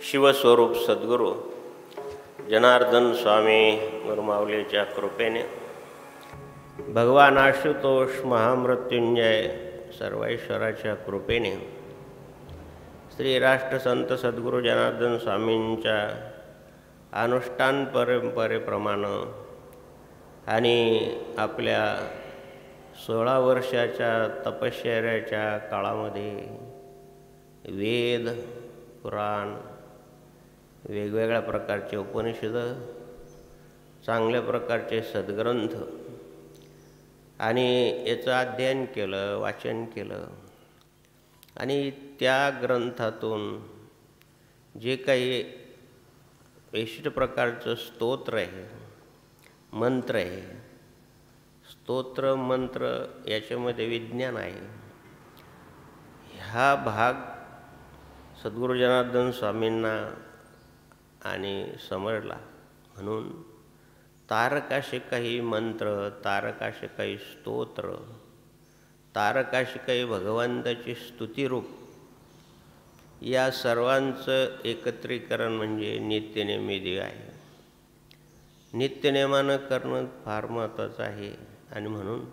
शिवस्वरूप सद्गुरू जनार्दन स्वामी गुरुमाऊलीच्या कृपेने भगवान आशुतोष महामृत्युंजय सर्वेश्वराच्या कृपेने श्री राष्ट्रसंत सद्गुरू जनार्दन स्वामींच्या अनुष्ठान परंपरेप्रमाणे आणि आपल्या 16 वर्षाच्या तपश्चर्याच्या काळामध्ये वेद पुराण वेगवेगळ्या प्रकारचे उपनिषद चांगल्या प्रकारचे सद्ग्रंथ आणि याचं अध्ययन केलं, वाचन केलं आणि त्या ग्रंथातून जे काही विशिष्ट प्रकारचं स्तोत्र आहे, मंत्र आहे, स्तोत्र मंत्र याच्यामध्ये विज्ञान आहे, हा भाग सद्गुरू जनार्दन स्वामींना आणि समजला म्हणून तारकाशे काही मंत्र, तारकाशे काही स्तोत्र, तारकाशे काही भगवंताची स्तुतिरूप या सर्वांचं एकत्रीकरण म्हणजे नित्यनेमी आहे. नित्यनेमानं करणं फार महत्त्वाचं आहे आणि म्हणून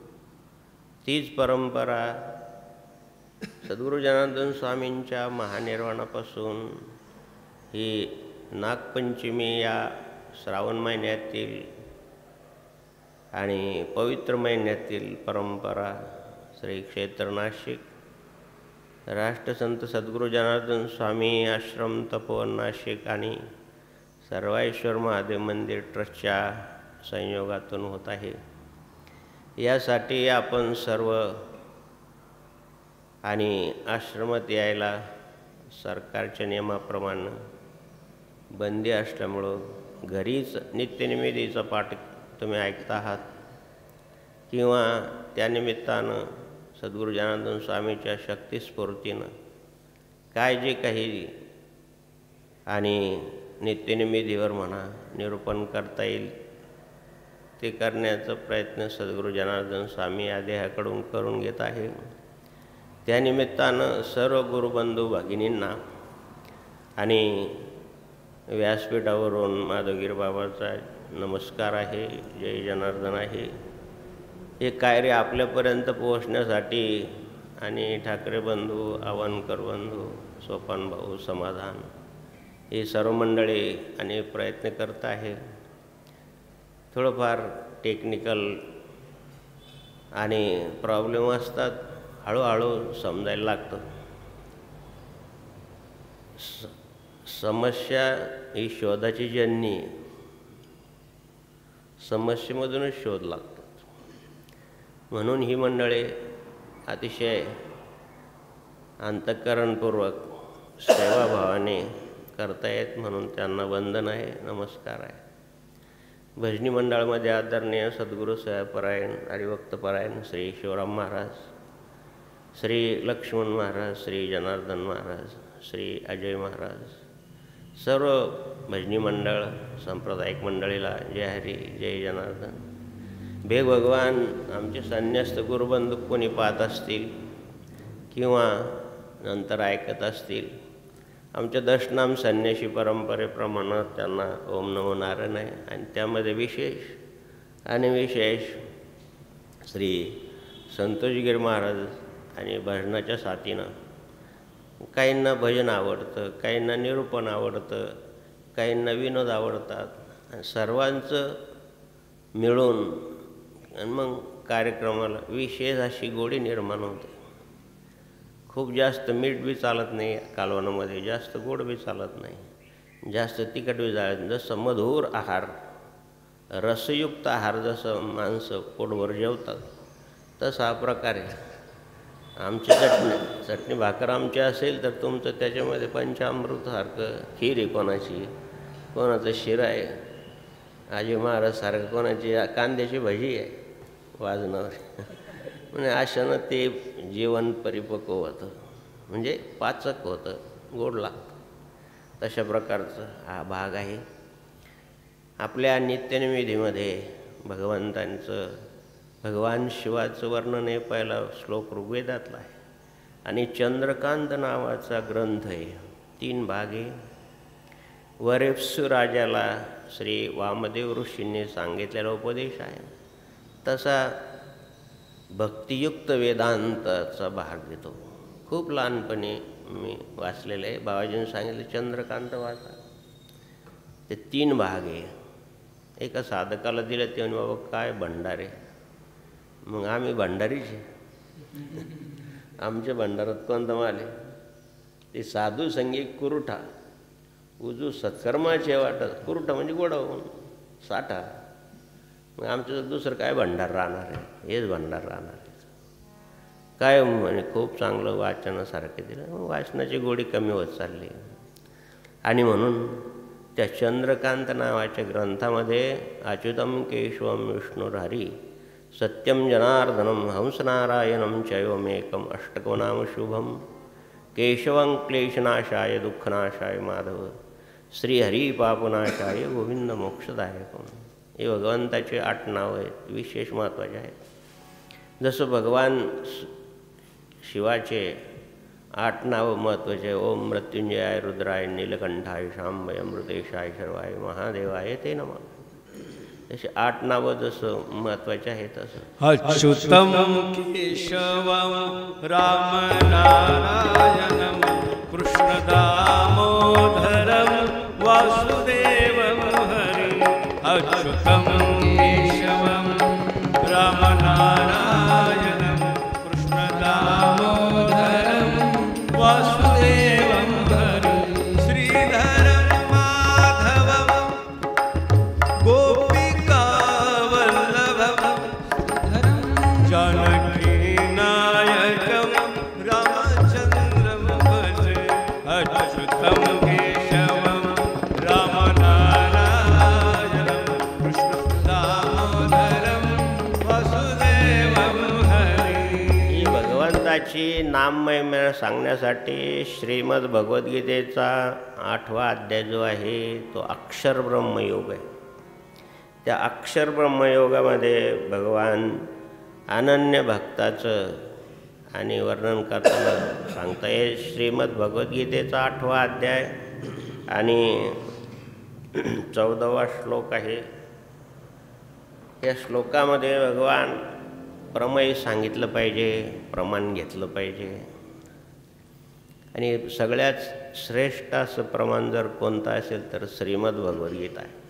तीच परंपरा सद्गुरू जनार्दन स्वामींच्या महानिर्वाणापासून ही नागपंचमी या श्रावण महिन्यातील आणि पवित्र महिन्यातील परंपरा श्री क्षेत्र नाशिक राष्ट्रसंत सद्गुरू जनार्दन स्वामी आश्रम तपोवन नाशिक आणि सर्वेश्वर महादेव मंदिर ट्रस्टच्या संयोगातून होत आहे. यासाठी आपण सर्व आणि आश्रमात यायला सरकारच्या नियमाप्रमाणे बंदी असल्यामुळं घरीच नित्यनिमित्तीचा पाठ तुम्ही ऐकत आहात किंवा त्यानिमित्तानं सद्गुरू जनार्दन स्वामीच्या शक्तिस्फूर्तीनं काय जे काही आणि नित्यनिमित्तीवर म्हणा निरूपण करता येईल ते करण्याचा प्रयत्न सद्गुरू जनार्दन स्वामी या देहाकडून करून घेत आहे. त्यानिमित्तानं सर्व गुरुबंधू भगिनींना आणि व्यासपीठावरून माधवगिरी बाबाचा नमस्कार आहे, जय जनार्दन आहे. हे कार्य आपल्यापर्यंत पोहोचण्यासाठी आणि ठाकरे बंधू, आव्हानकर बंधू, सोपान भाऊ, समाधान हे सर्व मंडळी आणि प्रयत्न करत आहे. थोडंफार टेक्निकल आणि प्रॉब्लेम असतात, हळूहळू समजायला लागतं. समस्या ही शोधाची जननी, समस्येमधूनच शोध लागतात. म्हणून ही मंडळी अतिशय अंतःकरणपूर्वक सेवाभावाने करतायत म्हणून त्यांना वंदन आहे, नमस्कार आहे. भजनी मंडळामध्ये आदरणीय सद्गुरू सेवापरायण हरिभक्तपरायण श्री शिवराम महाराज, श्री लक्ष्मण महाराज, श्री जनार्दन महाराज, श्री अजय महाराज, सर्व भजनी मंडळ सांप्रदायिक मंडळीला जय हरी, जय जनार्दन. भेग भगवान आमचे संन्यस्त गुरुबंधू कोणी पाहत असतील किंवा नंतर ऐकत असतील, आमच्या दशनाम संन्यासी परंपरेप्रमाणे त्यांना ओम नमो नारायण आहे आणि त्यामध्ये विशेष आणि विशेष श्री संतोषगिरी महाराज आणि भजनाच्या साथीनं काहींना भजन आवडतं, काहींना निरूपण आवडतं, काहींना विनोद आवडतात. सर्वांचं मिळून आणि मग कार्यक्रमाला विशेष अशी गोडी निर्माण होते. खूप जास्त मीठ बी चालत नाही कालवणामध्ये, जास्त गोड बी चालत नाही, जास्त तिखट बी चालत नाही. जसं मधुर आहार, रसयुक्त आहार जसं माणसं पोटभर जेवतात तसा हा प्रकार आहे. आमची चटणी भाकर आमची असेल तर तुमचं त्याच्यामध्ये पंचामृतसारखं खीर आहे, कोणाचं शिरा आहे, आजी महाराजसारखं कोणाची कांद्याची भजी आहे वाजनावर. म्हणजे अशानं ते जीवन परिपक्व होतं, म्हणजे पाचक होतं, गोड लागतं. तशा प्रकारचा हा भाग आहे. आपल्या नित्यनिमित्तीमध्ये भगवंतांचं भगवान शिवाचं वर्णन हे पहिला श्लोक ऋग्वेदातला आहे आणि चंद्रकांत नावाचा ग्रंथ आहे. 3 भाग आहे. वरेप्सू राजाला श्री वामदेव ऋषींनी सांगितलेला उपदेश आहे. तसा भक्तियुक्त वेदांताचा भाग देतो. खूप लहानपणी मी वाचलेलं आहे. बाबाजींनी सांगितलं चंद्रकांत वाचा. ते 3 भाग आहे. एका साधकाला दिलं ते म्हणे बाबा काय भंडारे. मग आम्ही भंडारीचे. आमच्या भंडारात कोणतं माल आहे? ते साधू संगी कुरुठा उजू सत्कर्माचे वाटत. कुरुठा म्हणजे गोडाऊन साठा. मग आमचं दुसरं काय भंडार राहणार आहे? हेच भंडार राहणार आहे. काय म्हणे खूप चांगलं वाचनासारखे दिलं. मग वाचनाची गोडी कमी होत चालली. आणि म्हणून त्या चंद्रकांत नावाच्या ग्रंथामध्ये अच्युतम केशवम विष्णुर्हरी सत्यम जनार्दनम हंसनारायणम चैवमेकम अष्टको नाम शुभम केशवं क्लेशनाशाय दुःखनाशाय माधव श्रीहरी पापनाशाय गोविंद मोक्षदायकम. हे भगवंताचे 8 नावं आहेत. विशेष महत्त्वाचे आहेत. जसं भगवान शिवाचे 8 नावं महत्त्वाचे. ओम मृत्युंजयाय रुद्राय नीलकंठाय शांबय अमृतेशाय शर्वाय महादेवाय ते नमः. तसे 8 नावं जसं महत्त्वाचे आहेत तसं अच्युतम केशवम राम नारायणम कृष्ण दामोदरम वासुदेवम हरि. अच्युतम केशवम राम नारायणम कृष्ण दामोदरम वासुदेवम हरि. श्रीधरम माधवम गोपिका वल्लभम जानकी नायकम रामचंद्रम भजे. अच्युतम केशवम राम नारायणम कृष्ण दामोदरम वासुदेवम हरि. ही भगवंताची नाममहिमा सांगण्यासाठी श्रीमद भगवद्गीतेचा 8वा अध्याय जो आहे तो अक्षर ब्रह्मयोग आहे. त्या अक्षर ब्रह्मयोगामध्ये भगवान अनन्य भक्ताचं आणि वर्णन करताना सांगता येईल. श्रीमद भगवद्गीतेचा 8वा अध्याय आणि 14वा श्लोक आहे. या श्लोकामध्ये भगवान प्रमेय सांगितलं पाहिजे, प्रमाण घेतलं पाहिजे. आणि सगळ्यात श्रेष्ठ असं प्रमाण जर कोणतं असेल तर श्रीमद भगवद्गीता आहे.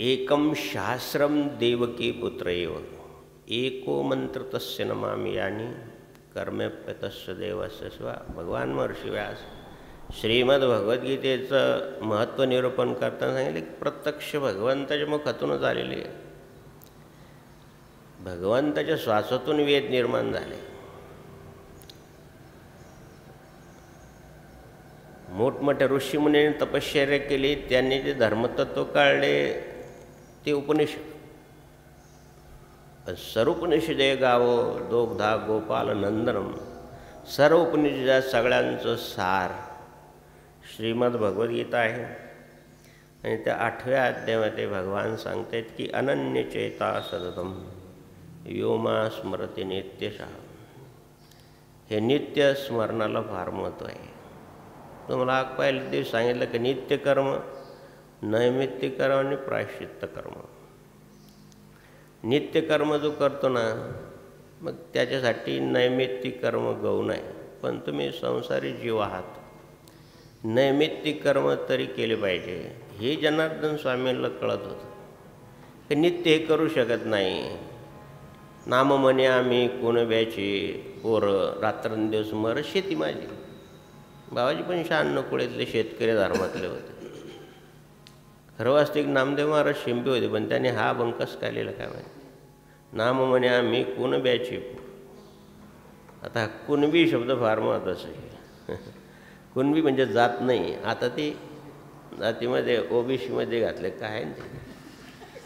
एकम शास्त्रम देवकी पुत्रैव एको मंत्र तस्य नमामि यानी कर्मेप्यतस्य देवस्य स्वा. भगवान महर्षी व्यास श्रीमद भगवद्गीतेचं महत्त्व निरूपण करताना सांगितले की प्रत्यक्ष भगवंताच्या मुखातूनच आलेली आहे. भगवंताच्या श्वासातून वेद निर्माण झाले. मोठमोठ्या ऋषीमुनींनी तपश्चर्या केली. त्यांनी जे धर्मतत्व काढले ते उपनिषद. सर्वोपनिषदे गावो दोग्धा गोपाल नंदनम. सर्व उपनिषदात सगळ्यांचं सार श्रीमद भगवद्गीता आहे. आणि त्या 8व्या अध्यायामध्ये भगवान सांगतात की अनन्य चेता सततम योमा स्मरती नित्यशः. हे नित्य स्मरणाला फार महत्त्व आहे. तुम्हाला पहिल्या दिवशी सांगितलं की नित्यकर्म, नैमित्तिक कर्म आणि प्रायश्चित्त कर्म. नित्यकर्म जो करतो ना मग त्याच्यासाठी नैमित्तिक कर्म गौण आहे. पण तुम्ही संसारी जीव आहात, नैमित्तिक कर्म तरी केले पाहिजे. हे जनार्दन स्वामींना कळत होतं की नित्य हे करू शकत नाही. नाम म्हणे आम्ही कुणब्याची पोरं रात्रंदिवस मर शेती माझी. बाबाजी पण शहाण्णव शेतकरी धर्मातले होते. खरं वास्तविक नामदेव महाराज शिंपी होते पण त्याने हा अभंग कसं काय लिहिला काय माहिती. नाम म्हणे आम्ही कुणब्याची. आता कुणबी शब्द फार महत्त्वाचा आहे. कुणबी म्हणजे जात नाही. आता ती जातीमध्ये ओबीसीमध्ये घातले काय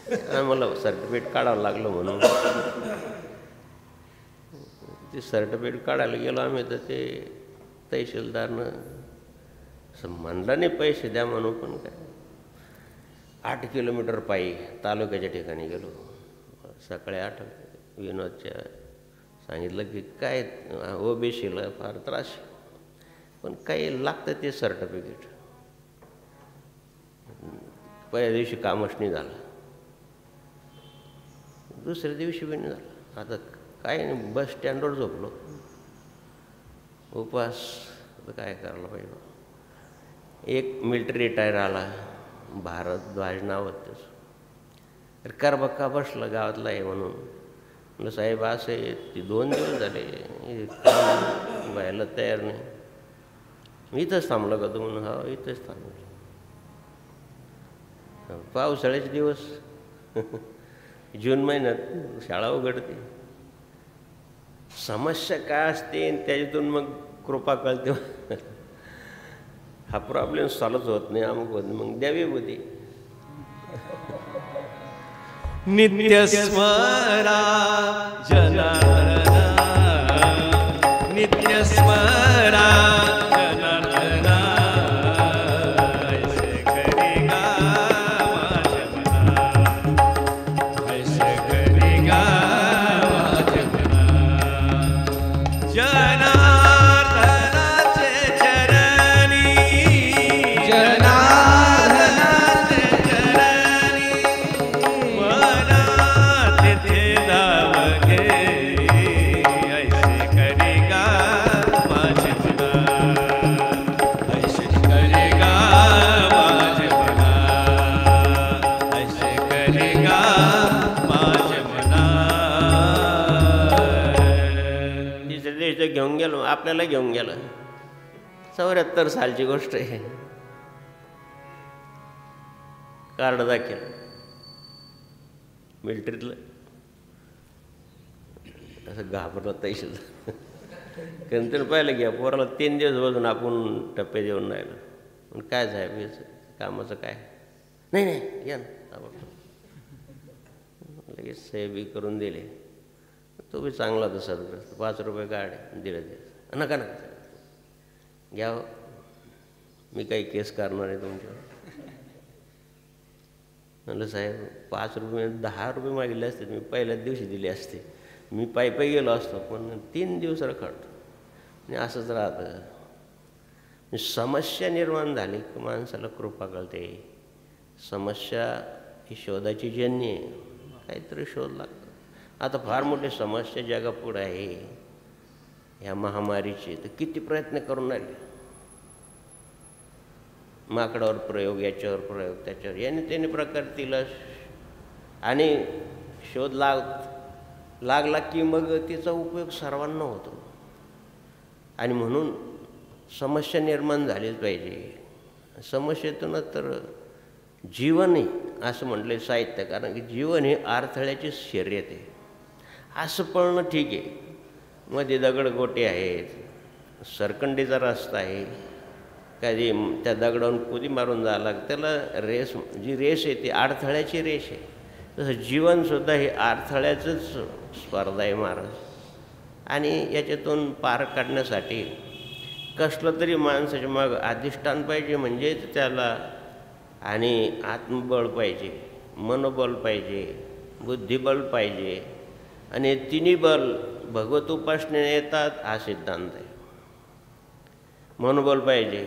ते मला सर्टिफिकेट काढावं लागलं म्हणून ते सर्टिफिकेट काढायला गेलो आम्ही. तर ते तहसीलदारनं असं म्हणलं नाही पैसे द्या म्हणून. पण काय 8 किलोमीटर पायी तालुक्याच्या ठिकाणी गेलो. सकाळी 8 विनोदच्या सांगितलं की काय ओबीसीला फार त्रास पण काही लागतं ते सर्टिफिकेट. पहिल्या दिवशी कामच नाही झालं, दुसऱ्या दिवशी बी नाही झालं. आता काय नाही, बस स्टँडवर झोपलो, उपास. तर काय करायला पाहिजे. एक मिलिटरी रिटायर आला, भारद्वाज नाव होतं त्याचं. तर करबक्का बसला, गावातला आहे म्हणून. म्हणलं साहेब असं आहे, ती 2 दिवस झाले काम व्हायला तयार नाही. मी इथंच थांबलो का तू? म्हणून हा इथंच थांबलो. पावसाळ्याचे दिवस, जून महिन्यात शाळा उघडते. समस्या काय असते त्याच्यातून मग कृपा कळते. हा प्रॉब्लेम सॉल्व्ह होत नाही, अमुक होत नाही, मग द्यावी होती. नित्य स्मरा जनार्दना, नित्य स्मरा जनार्दना, ऐसे करेगा माझे मना, ऐसे करेगा माझे मना. जनार्दनाचे चरणी, जनार्दनाचे चरणी, मना तिथे धावगे, ऐसे करेगा माझे मना, ऐसे करेगा माझे मना, ऐसे करेगा माझे मना. तिसऱ्या दिवशी घेऊन गेलो, आपल्याला घेऊन गेलं. 74 सालची गोष्ट आहे. कार्ड दाखल मिलिटरीतलं. असं घाबरलं तैसे. कंतर पाहिलं घ्या पोराला 3 दिवस बसून आपण टप्पे देऊन राहिलो. पण काय साहेब याचं कामाचं काय? नाही नाही या ना ताबडतोब. लगेच साहेबी करून दिले. तो बी चांगला होता सदग्रस्त. 5 रुपये काढे दिले. नका नका घ्या हो, मी काही केस करणार आहे तुमच्यावर. म्हणलं साहेब 5 रुपये 10 रुपये मागितले असते, मी पहिल्याच दिवशी दिले असते. मी पायी गेलो असतो, पण 3 दिवस रखडतो. आणि असंच राहतं. समस्या निर्माण झाली की माणसाला कृपा कळते. समस्या ही शोधाची जन्य आहे. काहीतरी शोध लागतो. आता फार मोठी समस्या जगापुढे आहे ह्या महामारीची. तर किती प्रयत्न करून राहिले. माकडावर प्रयोग, याच्यावर प्रयोग, त्याच्यावर, याने त्याने प्रकारची लस. आणि शोध लागला की मग तिचा उपयोग सर्वांना होतो. आणि म्हणून समस्या निर्माण झालीच पाहिजे. समस्येतूनच तर जीवन आहे असं म्हटलं साहित्य. कारण की जीवन हे अडथळ्याची शर्यत आहे. असं पळणं ठीक आहे, मध्ये दगडगोटे आहेत, सरकंडीचा रस्ता आहे, कधी त्या दगडावरून कुदी मारून जावं लागतं. त्याला रेस, जी रेस आहे ती अडथळ्याची रेस आहे. तसं जीवनसुद्धा हे अडथळ्याचंच स्पर्धा आहे महाराज. आणि याच्यातून पार काढण्यासाठी कसलं तरी माणसाच्या मग अधिष्ठान पाहिजे. म्हणजेच त्याला आणि आत्मबळ पाहिजे, मनोबल पाहिजे, बुद्धिबळ पाहिजे. आणि तिन्ही बल भगवत उपासनेने येतात हा सिद्धांत आहे. मनोबल पाहिजे,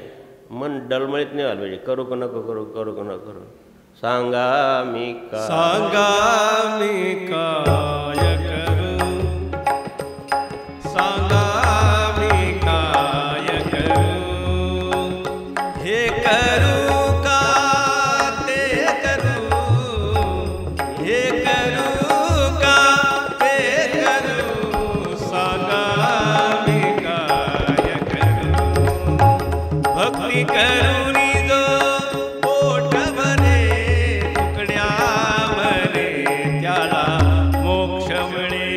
मन डळमळीत नाही व्हायला पाहिजे. करू का नको करू, करू का नको करू, सांगा मी काय, सांगा मी काय करू, सांगा मी काय करू, हे करू का ते करू, हे करू का ते करू, सांगा मी काय करू. भक्ती करुणी जो पोट भरे, तुकड्या भरे, त्याला मोक्ष मिळे.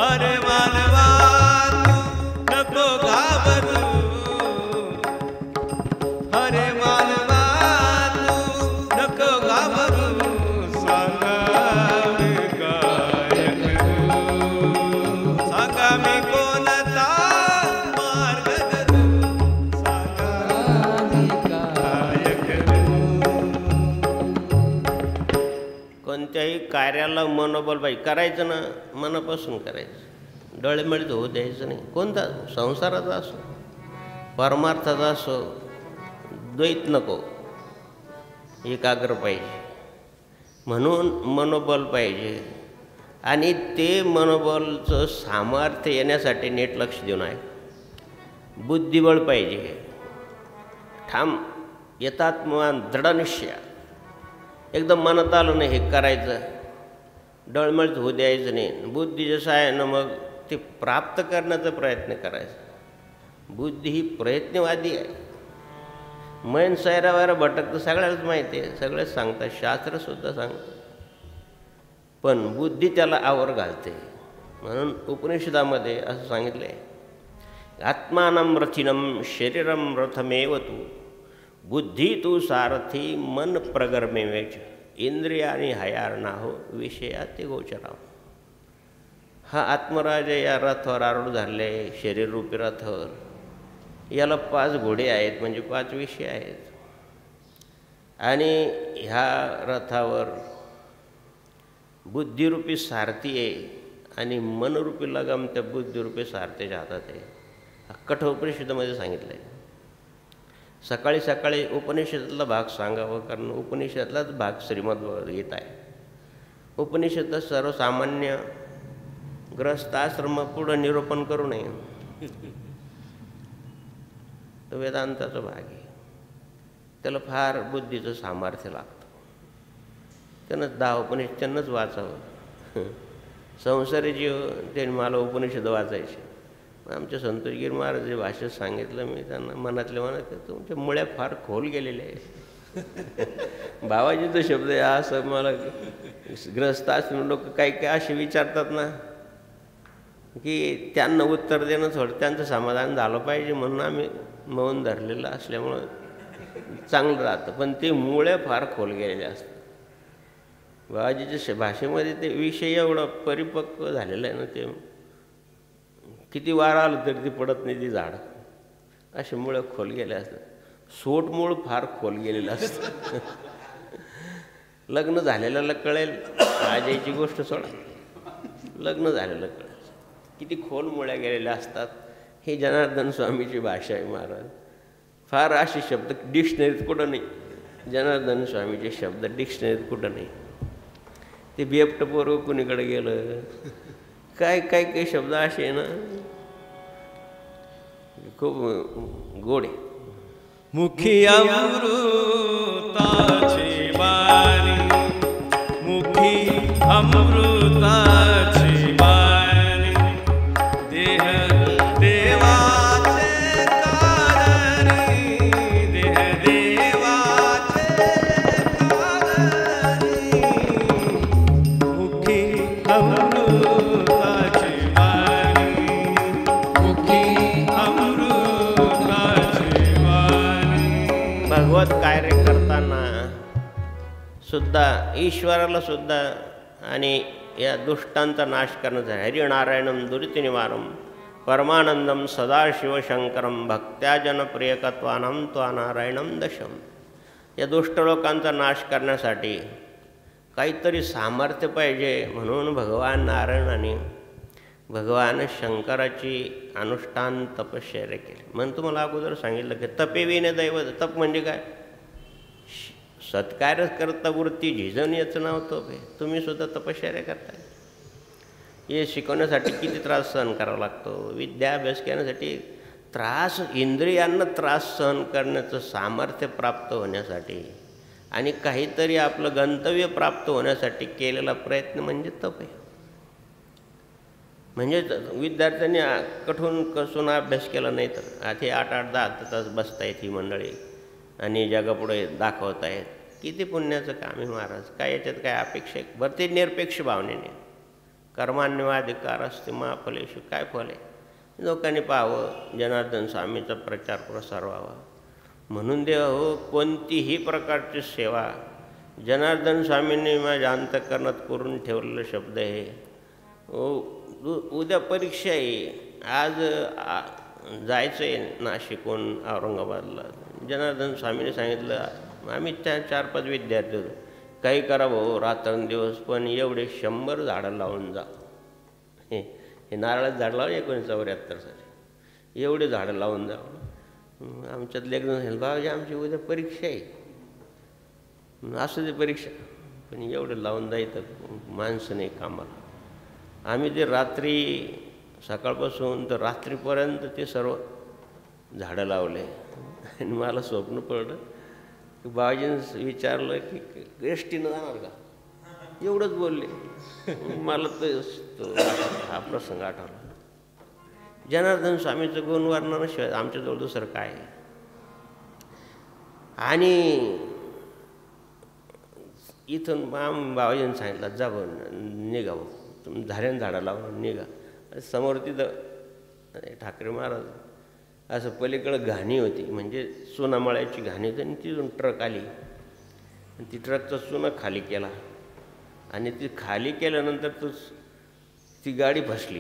अरे मानवा तू नको घाबरू, अरे मानवा तू नको घाबरू, सांगा मी काय करू, सांगा मी कोणता मार्ग धरू, सांगा मी काय करू. कोणत्याही कार्याला मनोबल पाहिजे. करायचं ना मनापासून करायचं, डळमळीत होऊ द्यायचं नाही. कोणता, संसाराचा असो, परमार्थाचा असो, द्वैत नको. एकाग्र पाहिजे, म्हणून मनोबल पाहिजे. आणि ते मनोबलचं सामर्थ्य येण्यासाठी नीट लक्ष देऊन आहे. बुद्धिबळ पाहिजे, ठाम यथात्मान दृढनिश्चय. एकदम मनात आलं नाही हे करायचं, डळमळीत होऊ द्यायचं नाही. बुद्धी जसं आहे ना, मग ते प्राप्त करण्याचा प्रयत्न करायचा. बुद्धी ही प्रयत्नवादी आहे. मन सैरावायरा भटकतं सगळ्यालाच माहिती आहे, सगळेच सांगतात, शास्त्रसुद्धा सांगतं. पण बुद्धी त्याला आवर घालते. म्हणून उपनिषदामध्ये असं सांगितलं आहे, आत्मानं रथिनं शरीरं रथमेव तू बुद्धी तू सारथी मन प्रगर्मेवेच इंद्रियानी हयारणाहो विषयाती गोचरा. हा आत्मराज या रथावर आरूढ झाले, शरीररूपी रथावर. याला 5 घोडे आहेत, म्हणजे 5 विषय आहेत. आणि ह्या रथावर बुद्धिरूपी सारथी आहे आणि मनरूपी लगाम त्या बुद्धिरूपी सारथीच्या हातात आहे. कठोपनिषदामध्ये सांगितलं आहे. सकाळी सकाळी उपनिषदातला भाग सांगावं, कारण उपनिषदातलाच भाग श्रीमद्भगवद्गीता आहे. उपनिषद सर्वसामान्य ग्रस्ताश्रम पुढं निरूपण करू नये. तो वेदांताचा भाग आहे. त्याला फार बुद्धीचं सामर्थ्य लागतं. त्यानंच 10 उपनिषद त्यांनाच वाचावं. संसारी जीव त्यांनी मला उपनिषद वाचायचे. आमच्या संतोषगिरी महाराज जे भाषेत सांगितलं, मी त्यांना मनातल्या मनात, तुमच्या मुळ्या फार खोल गेलेल्या आहे. बाबाजीचा शब्द आहे असं. मला ग्रस्ताश्रमी लोक काही काही असे विचारतात ना, की त्यांना उत्तर देणं थोडं त्यांचं समाधान झालं पाहिजे म्हणून आम्ही मौन धरलेलं असल्यामुळं चांगलं राहतं. पण ते मुळे फार खोल गेलेले असतात. बाबाजीच्या भाषेमध्ये ते विषय एवढं परिपक्व झालेलं आहे ना, ते किती वार आलं तरी ते पडत नाही. ती झाड असे मुळं खोल गेले असतात. सोटमूळ फार खोल गेलेलं असतं. लग्न झालेल्याला कळेल, आजची गोष्ट सोडा, लग्न झालेलं कळेल किती खोल मुळ्या गेलेल्या असतात. ही जनार्दन स्वामीची भाषा आहे. महाराज फार असे शब्द डिक्शनरीत कुठं नाही. जनार्दन स्वामीचे शब्द डिक्शनरीत कुठं नाही. ते बिएफ्ट पोरं कुणीकडे गेलं, काय काय काही शब्द असे आहे ना, खूप गोड आहे. मुखी अमृताची वाणी, मुखी अमृताची वाणी, देह देवाचे कादरी, देह देवाचे कादरी, मुखी अमृताची वाणी, मुखी अमृताची वाणी. भगवत कार्य करताना सुद्धा ईश्वराला सुद्धा आणि या दुष्टांचा नाश करण्याचा हरिनारायणम दुरितिनिवारम परमानंदम सदाशिवशंकरम भक्त्या जनप्रियकत्वानं त्वा नारायणम दशम. या दुष्ट लोकांचा नाश करण्यासाठी काहीतरी सामर्थ्य पाहिजे, म्हणून भगवान नारायणाने भगवान शंकराची अनुष्ठान तपश्चर्या केली. म्हणून तुम्हाला अगोदर सांगितलं की तपेविने दैवत. तप म्हणजे काय? सत्कार्य करता वृत्ती झिजन याचं नाव तप आहे. तुम्ही सुद्धा तपश्चर्या करताय. हे शिकवण्यासाठी किती त्रास सहन करावा लागतो. विद्या अभ्यास करण्यासाठी त्रास, इंद्रियांना त्रास सहन करण्याचं सामर्थ्य प्राप्त होण्यासाठी आणि काहीतरी आपलं गंतव्य प्राप्त होण्यासाठी केलेला प्रयत्न म्हणजे तप आहे. म्हणजे विद्यार्थ्यांनी कठून कसून अभ्यास केला नाही तर आधी 8-8, 10 तास बसतायत ही मंडळी आणि जगापुढे दाखवत आहेत. किती पुण्याचं काम आहे महाराज. काय याच्यात काय अपेक्षा आहे? बरं, ते निरपेक्ष भावनेने कर्मान्यवाधिकार असते महाफलेशु. काय फल आहे? लोकांनी पाहावं, जनार्दन स्वामीचा प्रचार प्रसार व्हावा म्हणून देव हो. कोणतीही प्रकारची सेवा जनार्दन स्वामींनी माझ्या अंतःकरणात करून ठेवलेला शब्द आहे. उद्या परीक्षा आहे, आज जायचं आहे नाशिकहून औरंगाबादला. जनार्दन स्वामीने सांगितलं, आम्ही 4-5 विद्यार्थी होतो, काही करा भाऊ रात्रंदिवस, पण एवढे 100 झाडं लावून जा. हे नारळाचं झाड लावून 1974 साली एवढे झाडं लावून जा. आमच्यातले एक जण सांगितलं, बाबाजी आमची उद्या परीक्षा आहे. असं ते परीक्षा, पण एवढं लावून जायचं माणसं नाही कामाला. आम्ही ते रात्री सकाळपासून तर रात्रीपर्यंत ते सर्व झाडं लावले. आणि मला स्वप्न पडलं की बाबाजीनं विचारलं की एस टीनं जाणार का, एवढंच बोलले. मला तर हा प्रसंग आठवला. जनार्दन स्वामीचं गुण वर्णनाशिवाय आमच्याजवळ दुसरं काय आहे. आणि इथून बाबाजीनं सांगितलं जा निघावं, तुम्ही धाऱ्यानं झाडं लावून निघा. समोर तिथं ठाकरे महाराज असं पलीकडं घाणी होती, म्हणजे चुनामळ्याची घाणी होती. आणि तिथून ट्रक आली आणि ती ट्रकचा चुना खाली केला. आणि ती खाली केल्यानंतर ती गाडी फसली.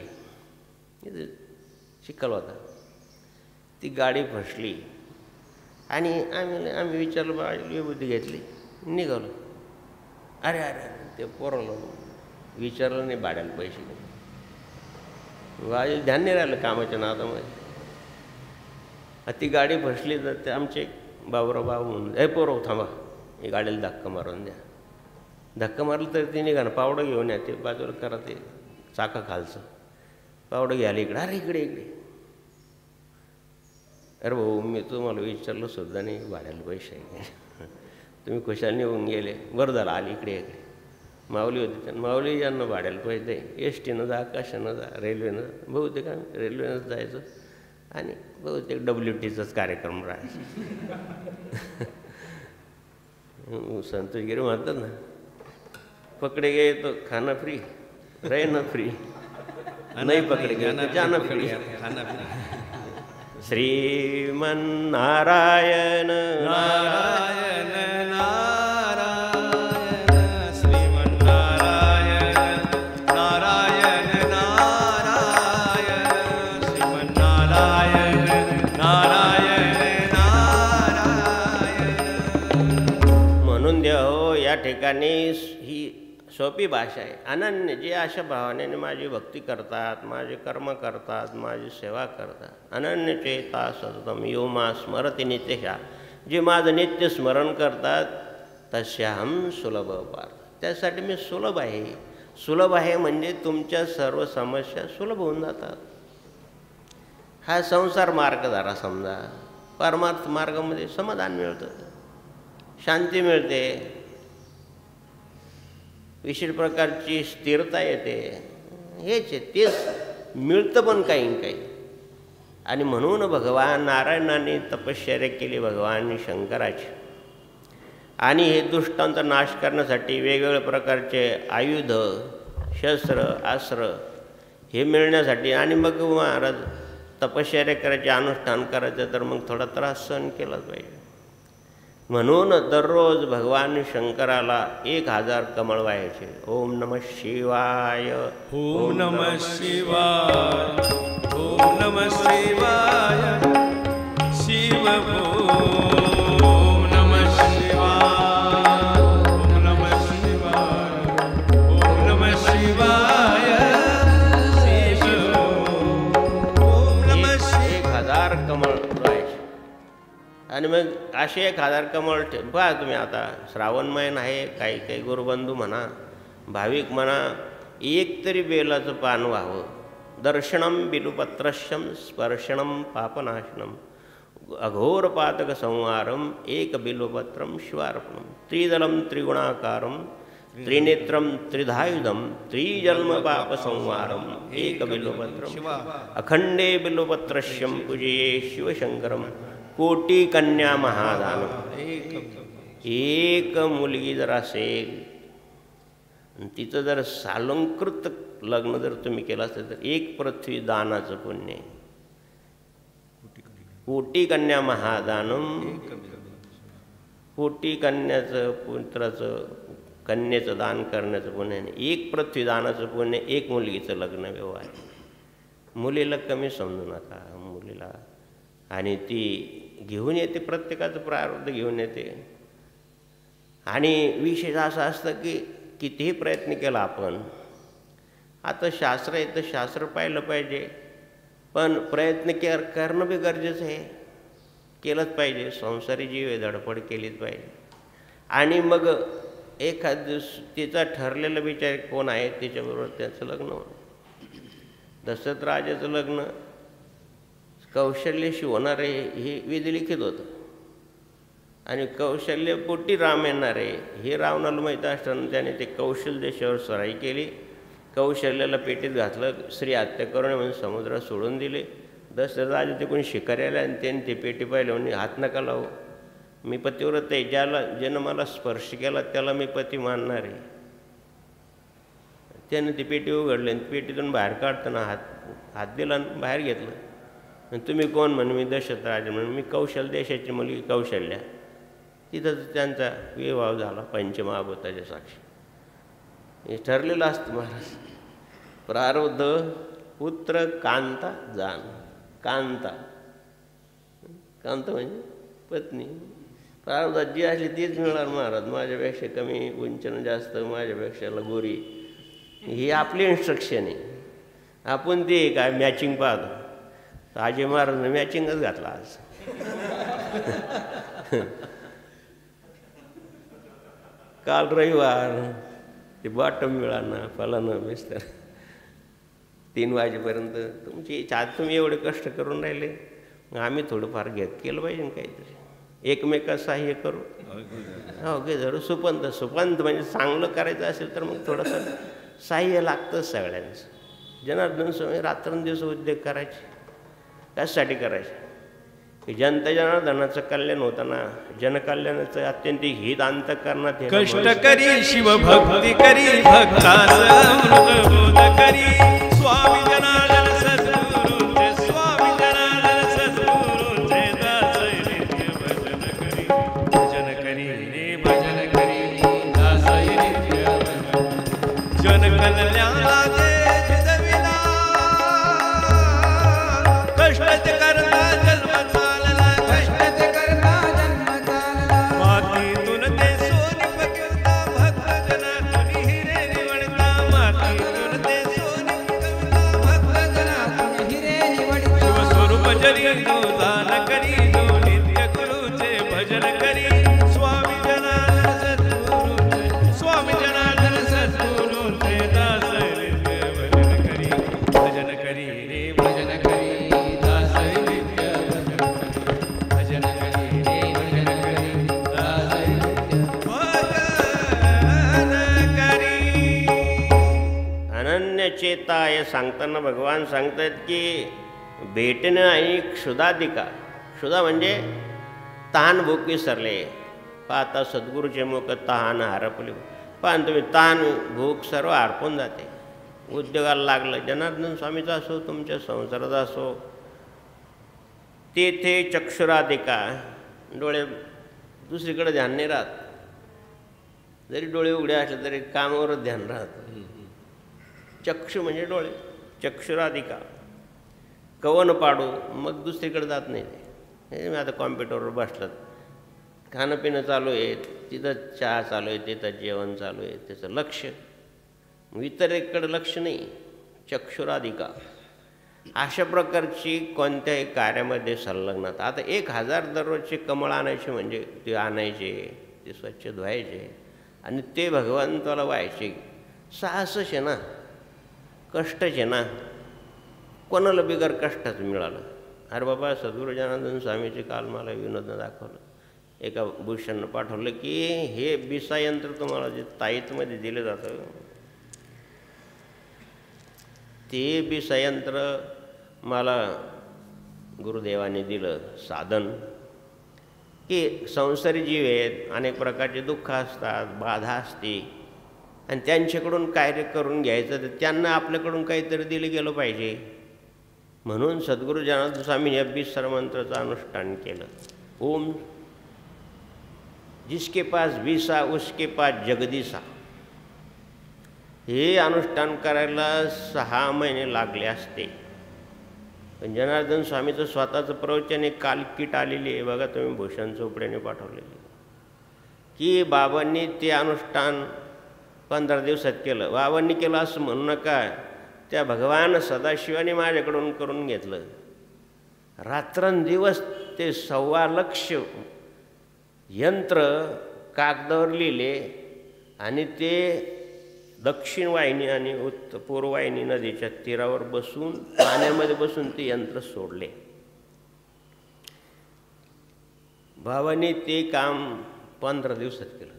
चिखल होता, ती गाडी फसली. आणि आम्ही विचारलं, बाळी बुद्धी घेतली, निघालो. अरे अरे ते पोरवलं, विचारलं नाही भाड्याला पैसे. बाळी ध्यान नाही राहिलं कामाच्या नादामध्ये. ती गाडी फसली तर ते आमचे बाबूराव म्हणून, ए पोरव थांबा, ही गाडीला धक्का मारून द्या. धक्का मारलं तर ती निघा ना, पावडं घेऊन या, ते बाजूला करा ते चाका खालचं, पावडं घ्यायला इकडे. अरे इकडे इकडे. अरे भाऊ मी तुम्हाला विचारलं सुद्धा नाही भाड्याला पैसे आहे, तुम्ही कशाला निघून गेले. बरं झालं आली इकडे इकडे. माऊली होती, तर माऊली यांना भाड्याला पैसे दे, एस टीनं जा, कशानं जा, रेल्वेनं जा. बहुतेक आम्ही रेल्वेनंच जायचं. आणि बहुतेक WTचाच कार्यक्रम राहायचा. संतोषगिरी म्हणतात ना, पकडे गए तो खाना फ्री, रहना फ्री, नाही पकडे गए तो जाना फ्री. श्रीमन्नारायण नारायण नारायण श्रीमन्नारायण नारायण नारायण श्रीमन्नारायण नारायण नारायण. म्हणून देव या ठिकाणी ही सोपी भाषा आहे. अनन्य जे अशा भावनेने माझी भक्ती करतात, माझे कर्म करतात, माझी सेवा करतात. अनन्य चेता सततम यो मा स्मरती नित्यशा, जे माझं नित्य स्मरण करतात तस्याहम सुलभ पार्थ. त्यासाठी मी सुलभ आहे. सुलभ आहे म्हणजे तुमच्या सर्व समस्या सुलभ होऊन जातात. हा संसार मार्ग धरा समजा, परमार्थ मार्गामध्ये समाधान मिळतं, शांती मिळते, विशेष प्रकारची स्थिरता येते. हेच आहे, तेच मिळतं पण काही काही. आणि म्हणून भगवान नारायणाने तपश्चर्या केली, भगवान शंकराची. आणि हे दुष्टांचा नाश करण्यासाठी वेगवेगळ्या प्रकारचे आयुध, शस्त्र, अस्त्र हे मिळण्यासाठी. आणि मग महाराज तपश्चर्या करायचे, अनुष्ठान करायचं, तर मग थोडा त्रास सहन केलाच पाहिजे. म्हणून दररोज भगवान शंकराला 1000 कमळ व्हायचे. ओम नमः शिवाय, ओम नमः शिवाय, ओम नमः शिवाय, शिव ओम नमः शिवाय, ओम नमः शिवाय, ओम नमः शिवाय, शिव ओम नमः शिवाय. 1000 कमळ व्हायचे. आणि मग असे 1000 कमळ पहा तुम्ही. आता श्रावण महिना आहे, काही काही गुरुबंधू म्हणा, भाविक म्हणा, एक तरी बेलाचं पान व्हावं. दर्शनम बिलुपत्रश्यम स्पर्शनम पापनाशनम अघोरपातक संहारम एक बिलुपत्रम शिवार्पणम त्रिदलम त्रिगुणाकारम त्रिनेत्रम त्रिधायुधम त्रिजन्म पाप संहारम एक बिलुपत्रम अखंडे बिलुपत्रश्यम पूजये शिवशंकरम कोटी कन्या महादान. एक मुलगी जर असेल, तिचं जर सालंकृत लग्न जर तुम्ही केलं असेल तर 1 पृथ्वी दानाचं पुण्य. कोटी कन्या महादानम, कोटी कन्याचं पुत्राचं कन्येचं दान करण्याचं पुण्य. 1 पृथ्वी दानाचं पुण्य, 1 मुलगीचं लग्न व्यवहार. मुलीला कमी समजू नका, मुलीला. आणि ती घेऊन येते, प्रत्येकाचं प्रारब्ध घेऊन येते. आणि विशेष असं असतं की कितीही प्रयत्न केला आपण, आता शास्त्र आहे तर शास्त्र पाहिलं पाहिजे, पण प्रयत्न करणं बी गरजेचं आहे, केलंच पाहिजे. संसारी जीव आहे, धडपड केलीच पाहिजे. आणि मग एखाद दिवस तिचा ठरलेलं विचार कोण आहे तिच्याबरोबर त्याचं लग्न होणं. दशरथ राजाचं लग्न कौशल्याशी होणार आहे हे विधिलिखित होतं आणि कौशल्यपोटी राम येणार आहे हे रावणाला माहीत असताना त्याने ते कौशल्य देशावर सराई केली. कौशल्याला पेटीत घातलं, स्त्री हत्या करून म्हणून समुद्रात सोडून दिले. दशरथ राजा तिकडून शिकारी आले आणि त्यांनी ते पेटी पाहिले म्हणजे हात नका लावू, मी पतिव्रत आहे, ज्यानं मला स्पर्श केला त्याला मी पती मानणार आहे. त्यानं ती पेटी उघडली आणि पेटीतून बाहेर काढताना हात दिला आणि बाहेर घेतलं. आणि तुम्ही कोण म्हणे? मी दशरथ राजा म्हणून मी कौशल देशाची मुलगी कौशल्या. तिथं त्यांचा विवाह झाला पंचमहाभूताच्या साक्षी. हे ठरलेलं असतं महाराज. प्रारब्ध पुत्र कांता जाण. कांता कांता म्हणजे पत्नी. प्रारब्धात जी असली तीच मिळणार महाराज. माझ्यापेक्षा कमी उंचन जास्त, माझ्यापेक्षा गोरी, ही आपली इन्स्ट्रक्शन आहे. आपण ते काय मॅचिंग पाहतो. अजय महाराजने मॅचिंगच घातला आज. काल रविवार, ते बॉटम मिळाना फलानं मिस्टर 3 वाजेपर्यंत तुमची इच्छा. तुम्ही एवढे कष्ट करून राहिले, मग आम्ही थोडंफार केलं पाहिजे काहीतरी, एकमेकात सहाय्य करू. हो घे जरूर. सुपंत म्हणजे चांगलं करायचं असेल तर मग थोडंसं सहाय्य लागतंच सगळ्यांचं. जनार्दन स्वामी रात्रंदिवस उद्योग करायचे. त्यासाठी करायचे की जनता जनार्दनाचं कल्याण होताना जनकल्याणाचं अत्यंत हित अंतःकरणात कष्ट करी शिवभक्ती करी भक्ताच अमृतबोध करी स्वामी जनार्दन सद्गुरूंचे स्वामी जनार्दन सद्गुरूंचे दासई नित्य भजन करी रे भजन करी दासई नित्य जन कल्याणा देश दविला कष्ट करता जन्म चालला कष्ट करता जन्म चालला मातीतून ते सोनी पकिवता भक्त जनातून हिरे निवडता मातीतून ते सोनी पकिवता भक्त जनातून हिरे निवडता शिवस्वरूप जरी तू दान करी तू नित्य गुरुचे भजन करी स्वामी जनार्दन सद्गुरूंचे स्वामी जनार्दन सद्गुरूंचे दास नित्य भजन करी रे भजन करी चेताय सांगताना भगवान सांगतात की भेटणं आणि क्षुधाधिका. क्षुधा म्हणजे तहान भूक विसरले. पाहता सद्गुरूचे मुख तहान हरपले. पण तुम्ही तहान भूक सर्व हरपून जाते. उद्योगाला लागलं, जनार्दन स्वामीचा असो तुमच्या संसाराचा असो, तेथे चक्षुराधिका. डोळे दुसरीकडे ध्यान नाही राहत. जरी डोळे उघडे असले तरी कामावरच ध्यान राहतं. चक्षु म्हणजे डोळे. चक्षुराधिका. कवन पाडू मग दुसरीकडे जात नाही. हे मी आता कॉम्प्युटरवर बसलं, खाणं पिणं चालू आहे, तिथं चहा चालू आहे, तिथं जेवण चालू आहे, त्याचं लक्ष इतरेकडे लक्ष नाही. चक्षुराधिका. अशा प्रकारची कोणत्याही कार्यामध्ये संलग्नता. आता 1000 दररोजचे कमळ आणायचे म्हणजे ते आणायचे, ते स्वच्छ धुवायचे आणि ते भगवंताला व्हायचे. साहसच आहे ना, कष्टच आहे ना. कोणाला बिगर कष्टाचं मिळालं. अरे बाबा सद्गुरू जनार्दन स्वामीचे काल मला विनोदनं दाखवलं. एका भूषणनं पाठवलं की हे बिसा यंत्र तुम्हाला जे ताईतमध्ये दिलं जातं, ते बिसा यंत्र मला गुरुदेवाने दिलं साधन. की संसारी जीव आहेत, अनेक प्रकारचे दुःख असतात, बाधा असते आणि त्यांच्याकडून कार्य करून घ्यायचं, तर त्यांना आपल्याकडून काहीतरी दिलं गेलं पाहिजे. म्हणून सद्गुरू जनार्दन स्वामींनी या बिसर मंत्राचं अनुष्ठान केलं. ओम जिसके पास बिसा उसके पास जगदीसा. हे अनुष्ठान करायला 6 महिने लागले असते. पण जनार्दन स्वामीचं स्वतःचं प्रवचन एक कालकीट आलेली आहे बघा, तुम्ही भूषण चोपड्याने पाठवलेली, की बाबांनी ते अनुष्ठान 15 दिवसात केलं. बाबांनी केलं असं म्हणू नका. त्या भगवान सदाशिवाने माझ्याकडून करून घेतलं. रात्रंदिवस ते 1.25 लाख यंत्र कागदावर लिहिले आणि ते दक्षिण वाहिनी आणि पूर्व वाहिनी नदीच्या तीरावर बसून पाण्यामध्ये बसून ते यंत्र सोडले. बाबांनी ते काम 15 दिवसात केलं.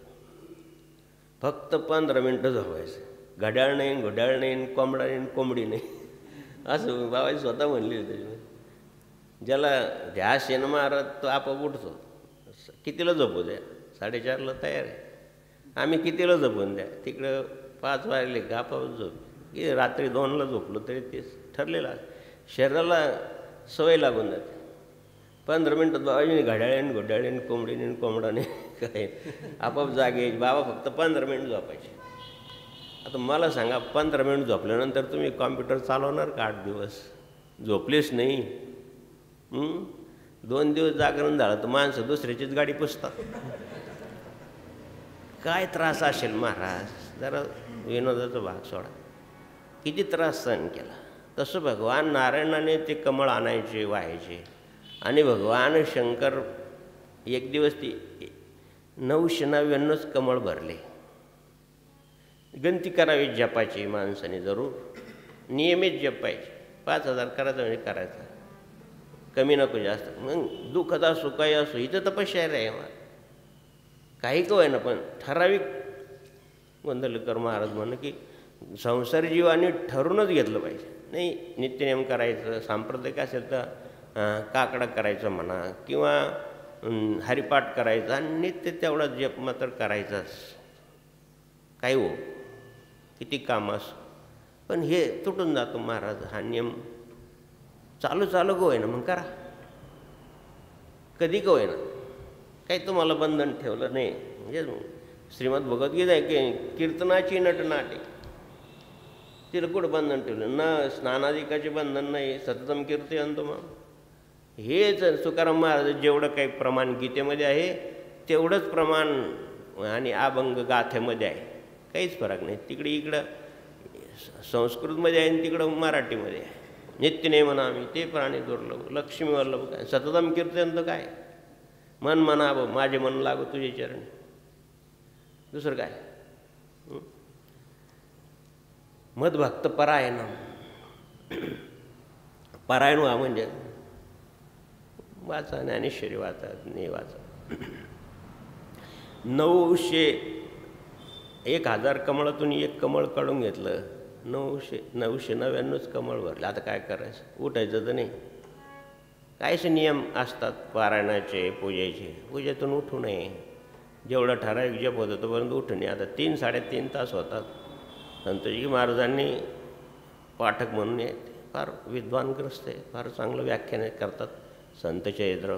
फक्त 15 मिनटं झोपायचं. घड्याळ नाही, घड्याळ नाही, कोंबडा नाही, कोंबडी नाही, असं बाबाजी स्वतः म्हणले होते. ज्याला ध्यास येणं मारत तो आपोआप उठतो. कितीला झोपू द्या, 4:30ला तयार आहे. आम्ही कितीला झोपून द्या, तिकडं 5 वाजले का आपोआप झोप. की रात्री 2ला झोपलो तरी तेच ठरलेलं. शरीराला सवय लागून जाते. 15 मिनटात बाबाजीने घड्याळेन घड्याळेन कोंबडीने कोंबडाने काय आपोआप जागे. बाबा फक्त 15 मिनिट झोपायचे. आता मला सांगा, 15 मिनिट झोपल्यानंतर तुम्ही कॉम्प्युटर चालवणार का 8 दिवस? झोपलेच नाही. 2 दिवस जागरण झालं तर माणसं दुसऱ्याचीच गाडी पुसतात. काय त्रास असेल महाराज. जरा विनोदाचा भाग सोडा. किती त्रास सहन केला. तसं भगवान नारायणाने ते कमळ आणायचे, व्हायचे. आणि भगवान शंकर एक दिवस ती 999 कमळ भरले. गंती करावी जपाची माणसाने जरूर. नियमित जपायची. 5000 करायचं म्हणजे करायचं, कमी नको जास्त. मग दुःखद असो काही असो, इथं तपश्चर्या आहे. काही का होईना पण ठराविक. गोंधळकर महाराज म्हणणं की संसार जीवाने ठरूनच घेतलं पाहिजे. नाही नित्यनेम करायचं, सांप्रदायिक असेल तर काकडा करायचं म्हणा, किंवा हरिपाठ करायचा आणि नित्य तेवढा जप मात्र करायचाच. काही हो, किती काम असो. पण हे तुटून जातो महाराज. हा नियम चालू का होईना मग करा. कधी का होईना. काही तुम्हाला बंधन ठेवलं नाही. म्हणजे श्रीमद भगवद्गीता आहे की कीर्तनाची नटनाटे, तिला कुठं बंधन ठेवलं ना. स्नानादिकाचे बंधन नाही. सततम कीर्तयंतो मग. हेच तुकाराम महाराज जेवढं काही प्रमाण गीतेमध्ये आहे तेवढंच प्रमाण आणि अभंग गाथेमध्ये आहे. काहीच फरक नाही. तिकडे इकडं संस्कृतमध्ये आहे आणि तिकडं मराठीमध्ये आहे. नित्यनेम म्हणा आम्ही ते प्राणी दुर्लभ, लक्ष्मी वल्लभ. काय सततम कीर्तन तर काय, मन म्हणावं माझे मन लागो तुझे चरणी. दुसरं काय. मदभक्त परायण. परायण व्हा म्हणजे वाचा, ज्ञानेश्वरी वाचा, नाही वाचा. 1000 कमळातून एक कमळ काढून घेतलं. 999 कमळ भरले. आता काय करायचं. उठायचं तर नाही. काहीच नियम असतात पारायणाचे, पूजेचे. पूजेतून उठू नये. जेवढा ठराविक जप होतं तोपर्यंत उठू नये. आता 3-3.5 तास होतात. संतजी महाराजांनी पाठक म्हणून येते, फार विद्वानग्रस्त आहे, फार चांगलं व्याख्यान करतात. संत चैत्र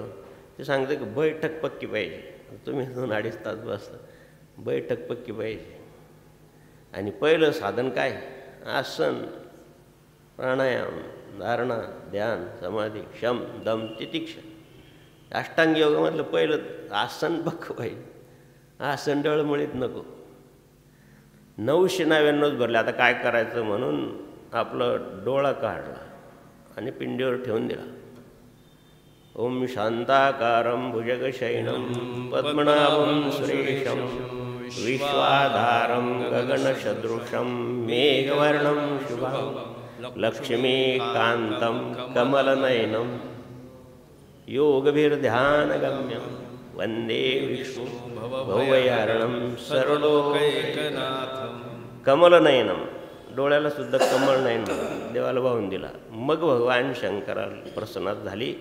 ते सांगते की बैठक पक्की पाहिजे. तुम्ही 2-2.5 तास बसता. बैठक पक्की पाहिजे. आणि पहिलं साधन काय. आसन, प्राणायाम, धारणा, ध्यान, समाधी, शम, दम, तितिक्षा. अष्टांग योगामधलं पहिलं आसन पक्क पाहिजे. आसन डळमळीत नको. 999 भरले. आता काय करायचं म्हणून आपलं डोळा काढला आणि पिंडीवर ठेवून दिला. ओम शांताकारं भुजगशयनं पद्मनाभं सुरेशं विश्वाधारं गगनसदृशं मेघवर्णं शुभं लक्ष्मीकान्तं कमलनयनं योगभिर्ध्यानगम्यं वंदे विष्णु भवभयारणं सर्वलोकैकनाथं. कमलनयनं. डोळ्याला सुद्धा कमळ नयन देवाला वाहून दिला. मग भगवान शंकराला प्रसन्नात झाली.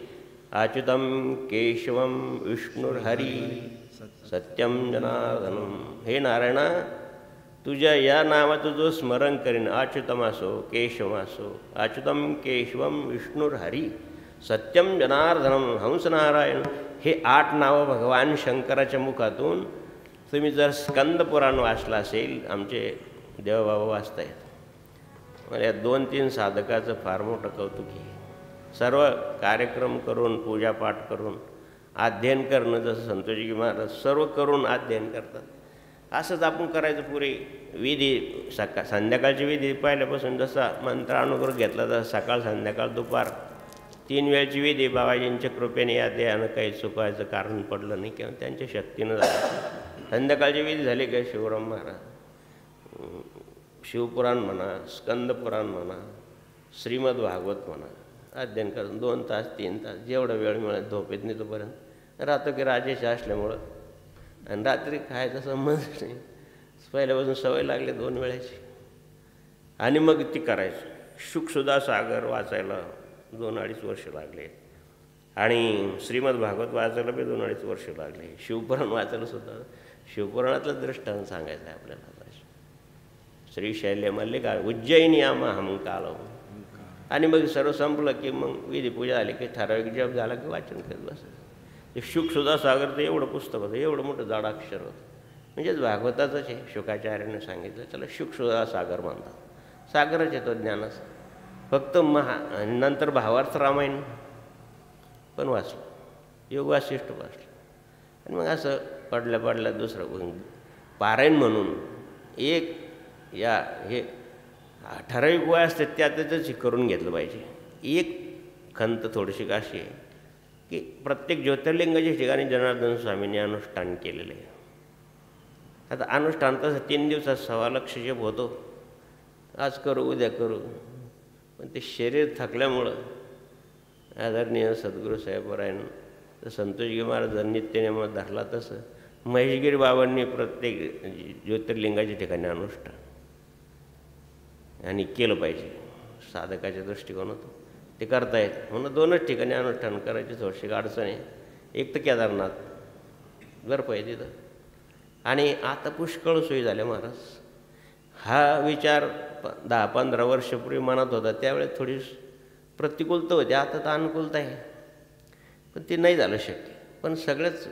अच्युतं केशवं विष्णुर्हरी सत्यं जनार्दनं. हे नारायणा, तुझ्या या नावाचं जो स्मरण करीन, अच्युतम असो केशव असो, अच्युतं केशवं विष्णुर्हरी सत्यं जनार्दनं हंसनारायण, हे 8 नावं भगवान शंकराच्या मुखातून तुम्ही जर स्कंद पुराण वाचलं असेल, आमचे देवबाबा वाचतायत. मला 2-3 साधकाचं फार मोठं कौतुक आहे. सर्व कार्यक्रम करून, पूजापाठ करून, अध्ययन करणं, जसं संतोषी महाराज सर्व करून अध्ययन करतात. असंच आपण करायचं. पुरी विधी संध्याकाळची विधी पहिल्यापासून जसा मंत्र अनुग्रह घेतला, तर सकाळ संध्याकाळ दुपार 3 वेळची विधी बाबाजींच्या कृपेने या देहानं काही चुकायचं कारण पडलं नाही किंवा त्यांच्या शक्तीनं झालं. संध्याकाळची विधी झाली का शिवराम महाराज शिवपुराण म्हणा, स्कंदपुराण म्हणा, श्रीमद भागवत म्हणा, अध्ययन करून 2 तास 3 तास जेवढा वेळ मिळेल झोपेत नाही तोपर्यंत राहतो की राजेश असल्यामुळं. आणि रात्री खायचा संबंध नाही, पहिल्यापासून सवय लागली 2 वेळेची. आणि मग ती करायची. शुकसुधा सागर वाचायला 2-2.5 वर्ष लागले आणि श्रीमद भागवत वाचायला बी 2-2.5 वर्ष लागले. शिवपुराण वाचायला सुद्धा शिवपुराणातलं दृष्टांत सांगायचं आहे आपल्याला. श्रीशैल्य मल्लिका उज्जैनी आमा हम कालो. आणि मग सर्व संपलं की मग विधीपूजा झाली की ठराविक जप झाला की वाचन करत बसायचं. ते शुकसुधा सागर तर एवढं पुस्तक होतं, एवढं मोठं जाडाक्षर होतं. म्हणजेच भागवताचंच आहे. शुकाचार्याने सांगितलं त्याला शुकसुधा सागर म्हणतात. सागरच येतो ज्ञानाचा. फक्त नंतर भावार्थ रामायण पण वाचलं, योग वासिष्ठ वाचलं. आणि मग असं पडल्या दुसरं पारायण म्हणून एक या हे ठराविक वय असते त्यातच करून घेतलं पाहिजे. एक खंत थोडीशी अशी आहे की प्रत्येक ज्योतिर्लिंगाच्या ठिकाणी जनार्दन स्वामींनी अनुष्ठान केलेलं आहे. आता अनुष्ठान तसं 3 दिवसात 1.25 लाख जप होतो. आज करू उद्या करू, पण ते शरीर थकल्यामुळं आदरणीय सद्गुरू साहेबरायन संतोषगी महाराजांनी नित्यनेम धरला तसं महेशगिरी बाबांनी प्रत्येक ज्योतिर्लिंगाच्या ठिकाणी अनुष्ठान आणि केलं पाहिजे. साधकाच्या दृष्टिकोनातून ते करता येत म्हणून 2च ठिकाणी अनुष्ठान करायची थोडीशी अडचण आहे. एक तर केदारनाथ बर्फ आहे तिथं, आणि आता पुष्कळ सोयी झाल्या महाराज. हा विचार 10-15 वर्षापूर्वी मनात होता, त्यावेळेस थोडी प्रतिकूलता होती. आता तर अनुकूलता आहे, पण ते नाही झालं शक्य. पण सगळंच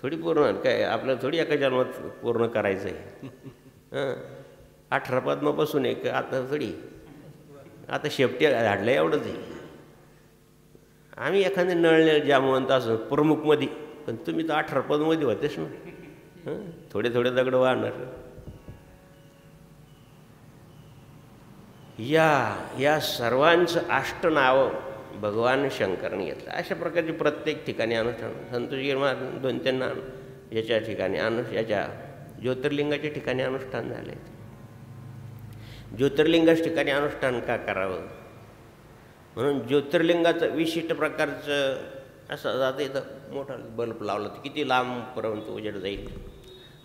थोडी पूर्ण काय आपल्याला थोडी एका जन्मात पूर्ण करायचं आहे. 18 पद्मापासून एक आता थोडी आता शेपटी झाडलं एवढंच आहे. आम्ही एखादे नळणे जामवंत असं प्रमुखमध्ये, पण तुम्ही तर 18 पदमध्ये होतेच ना. थोडे दगड वाहणार. या सर्वांचं 8 नावं भगवान शंकरांनी घेतलं. अशा प्रकारचे प्रत्येक ठिकाणी अनुष्ठान संतोषगिरी महाराज 2-3 याच्या ठिकाणी याच्या ज्योतिर्लिंगाच्या ठिकाणी अनुष्ठान झाले. ज्योतिर्लिंगाच्या ठिकाणी अनुष्ठान का करावं म्हणून ज्योतिर्लिंगाचं विशिष्ट प्रकारचं असं जातं. इथं मोठा बल्ब लावला तर किती लांबपर्यंत उजेड जाईल.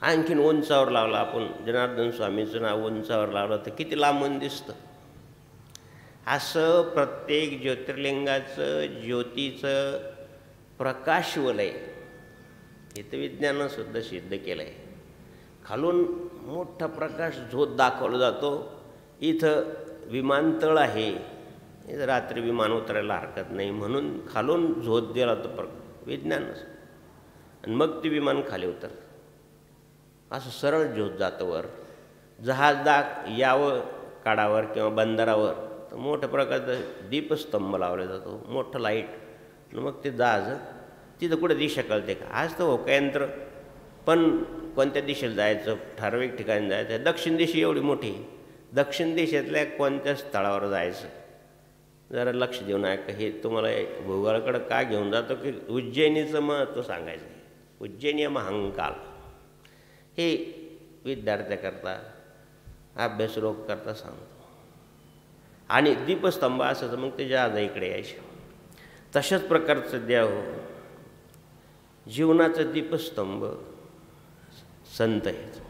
आणखीन उंचावर लावला आपण जनार्दन स्वामीचं नाव उंचावर लावलं तर किती लांबून दिसतं. असं प्रत्येक ज्योतिर्लिंगाचं ज्योतीचं प्रकाशवलय हे तर विज्ञानानं सुद्धा सिद्ध केलं आहे. खालून मोठा प्रकाश झोत दाखवला जातो. इथं विमानतळ आहे, इथं रात्री विमान उतरायला हरकत नाही म्हणून खालून झोत दिला तो विज्ञानच. आणि मग ते विमान खाली उतरतं. असं सरळ झोत जातं वर. जहाज यावं काडावर किंवा बंदरावर तर मोठ्या प्रकारचा दीपस्तंभ लावला जातो, मोठं लाईट. मग ते जहाज तिथं कुठे दिशा कळते का. आज तर होकायंत्र, पण कोणत्या दिशेला जायचं, ठराविक ठिकाणी जायचं. दक्षिण दिशा एवढी मोठी, दक्षिण दिशेतल्या कोणत्या स्थळावर जायचं जरा लक्ष देऊन ऐका. हे तुम्हाला भूगोलाकडं का घेऊन जातो की उज्जैनीचं महत्त्व सांगायचं आहे. उज्जैनी महाकाल हे विद्यार्थ्याकरता अभ्यासरोग करता सांगतो. आणि दीपस्तंभ असं तर मग ते जहाज इकडे यायचे. तशाच प्रकारचं देव जीवनाचं दीपस्तंभ संत आहेत.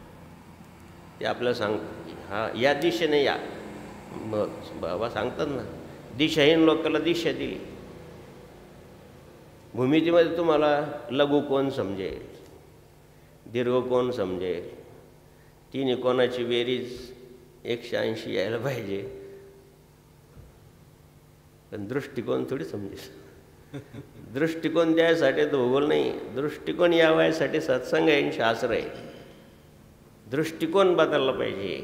ते आपल्याला हा या दिशेने या. बाबा सांगतात ना, दिशाहीन लोकांना दिशा दिली. भूमितीमध्ये तुम्हाला लघु कोण समजेल, दीर्घ कोण समजेल, 3 कोणाची बेरीज 180 यायला पाहिजे, पण दृष्टिकोन थोडी समजेल. दृष्टिकोन द्यायसाठी भूगोल नाही, दृष्टिकोन यावायसाठी सत्संग आहे, शास्त्र आहे. दृष्टिकोन बदलला पाहिजे.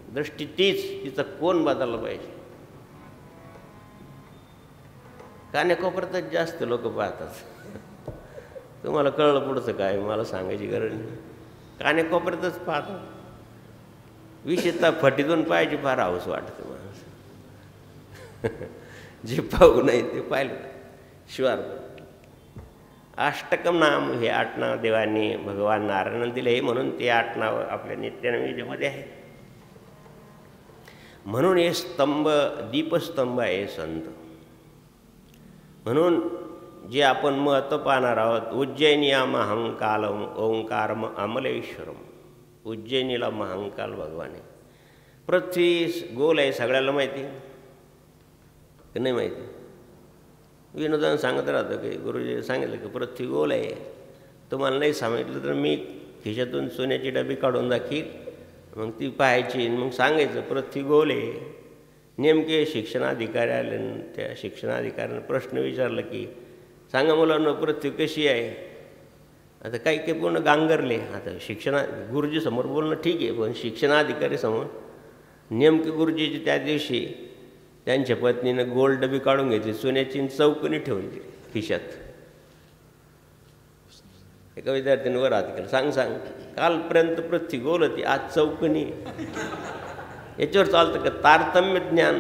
दृष्टी तीच, तिचा कोण बदलला पाहिजे. कानेकोपऱ्यातच जास्त लोक पाहतात. तुम्हाला कळलं पुढचं काय मला सांगायची गरज नाही. कानेकोपऱ्यातच पाहतात. विशेषतः फटीतून पाहायची फार हौस वाटते माणूस. जे पाहू नाही ते पाहिलं. शिवार्थ. अष्टकम नाम हे 8 नाव देवांनी भगवान नारायणाला दिले, म्हणून ते 8 नाव आपल्या नित्यनैवेद्यामध्ये आहे. म्हणून हे स्तंभ दीपस्तंभ आहे संत. म्हणून जे आपण महत्त्व पाहणार आहोत, उज्जैनिया महांकालम ओंकारम अमलेश्वरम. उज्जैनीला महांकाल भगवान आहे. पृथ्वी गोल आहे, सगळ्याला माहिती की नाही माहिती? विनोदानं सांगत राहतं की गुरुजी सांगितलं की पृथ्वी गोल आहे. तुम्हाला नाही सांगितलं तर मी खिशातून सोन्याची डबी काढून दाखील, मग ती पाहायची, मग सांगायचं पृथ्वी गोल आहे. नेमके शिक्षणाधिकारी आले, त्या शिक्षणाधिकाऱ्यानं प्रश्न विचारला की सांगा मुलांना पृथ्वी कशी आहे. आता काही काही पूर्ण गांगरले. आता गुरुजीसमोर बोलणं ठीक आहे, पण शिक्षणाधिकारी समोर नेमके गुरुजीची त्या दिवशी त्यांच्या पत्नीनं गोल डबी काढून घेतली, सोन्याची चौकणी ठेवून दिली खिशात. एका विद्यार्थ्याने वर हात केला, सांग कालपर्यंत पृथ्वी गोल होती, आज चौकणी. याच्यावर चालतं का तारतम्य ज्ञान?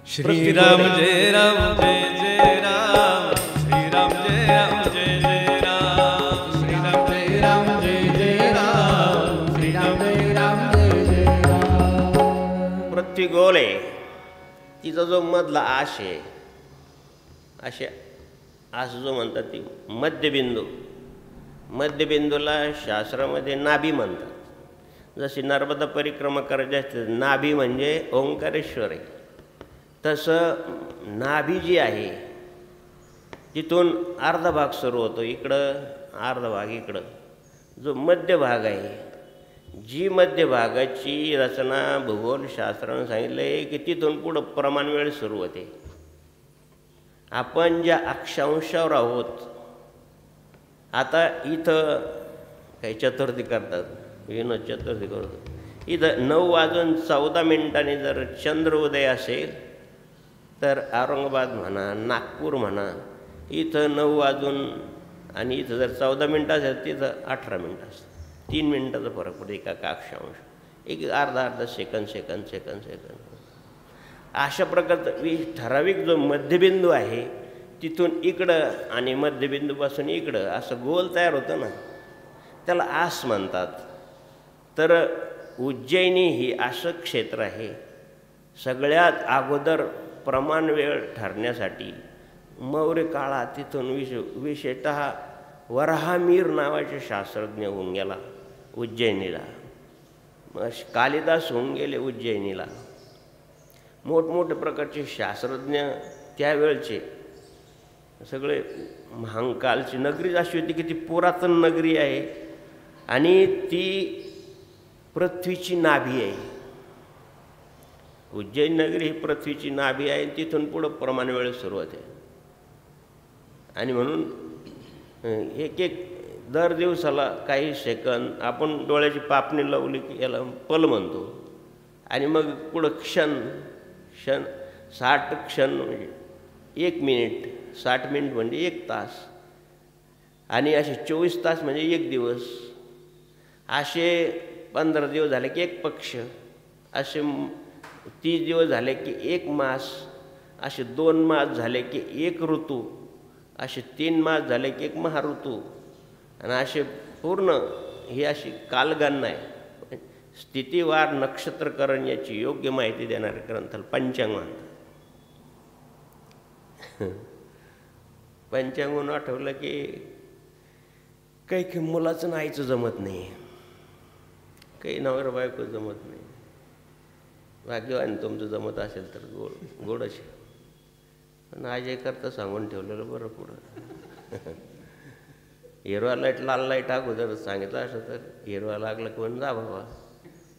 श्रीराम जय राम जय जय राम, श्रीराम जय राम जय जय राम, श्रीराम जय राम जय जय राम, श्रीराम जय राम जय जय राम. पृथ्वी गोल आहे, तिचा जो मधला आश आहे, असं जो म्हणतात ती मध्यबिंदू. मध्यबिंदूला शास्त्रामध्ये नाभी म्हणतात. जशी नर्मदा परिक्रमा करायची असते, नाभी म्हणजे ओंकारेश्वर आहे, तसं नाभी जी आहे तिथून अर्धा भाग सुरू होतो इकडं, अर्धा भाग इकडं. जो मध्य भाग आहे, जी मध्य भागाची रचना भूगोलशास्त्रानं सांगितलं आहे की तिथून पुढं प्रमाणवेळ सुरू होते. आपण ज्या अक्षांशावर आहोत, आता इथं काही चतुर्थी करतात, विनोद चतुर्थी करतो. इथं 9:14 जर चंद्रोदय असेल तर औरंगाबाद म्हणा, नागपूर म्हणा, इथं 9 वाजून आणि इथं जर 14 मिनटं असेल तिथं 18 मिनटं असतं. 3 मिनटाचा फरक पडतो एका अक्षांश, एक अर्धा सेकंद. अशा प्रकारचं ठराविक जो मध्यबिंदू आहे तिथून इकडं आणि मध्यबिंदूपासून इकडं असं गोल तयार होतं ना, त्याला आस म्हणतात. तर उज्जैनी ही असं क्षेत्र आहे. सगळ्यात अगोदर प्रमाणवेळ ठरण्यासाठी मौर्य काळात तिथून विशेषतः वराहमीर नावाचे शास्त्रज्ञ होऊन गेला उज्जैनीला. मग कालिदास होऊन गेले उज्जैनीला. मोठमोठे प्रकारचे शास्त्रज्ञ त्यावेळचे सगळे. महांकालची नगरी अशी होती की ती पुरातन नगरी आहे आणि ती पृथ्वीची नाभी आहे. उज्जैन नगरी ही पृथ्वीची नाभी आहे, तिथून पुढं प्रमाणवेळ सुरू होते. आणि म्हणून एक दर दिवसाला काही सेकंद आपण डोळ्याची पापणी लावली की याला पल म्हणतो. आणि मग पुढं क्षण 60 क्षण म्हणजे 1 मिनिट, 60 मिनिट म्हणजे 1 तास, आणि असे 24 तास म्हणजे 1 दिवस. असे 15 दिवस झाले की 1 पक्ष, असे 30 दिवस झाले की 1 मास, असे 2 मास झाले की 1 ऋतू, असे 3 मास झाले की 1 महाऋतू. आणि असे पूर्ण ही अशी कालगणना आहे. स्थितीवार नक्षत्रकरण याची योग्य माहिती देणाऱ्या ग्रंथाला पंचांग म्हणतात. पंचांगून आठवलं की काही मुलाचं नाहीचं जमत नाही, काही नवरा बायको जमत नाही. भाग्यवान तुमचं जमत असेल तर गोड असेल, पण आजही करता सांगून ठेवलेलं बरं. पुढं हिरवा लाईट लाल लाईट अगोदर सांगितलं असं तर हिरवा लागला की म्हणून जा बाबा,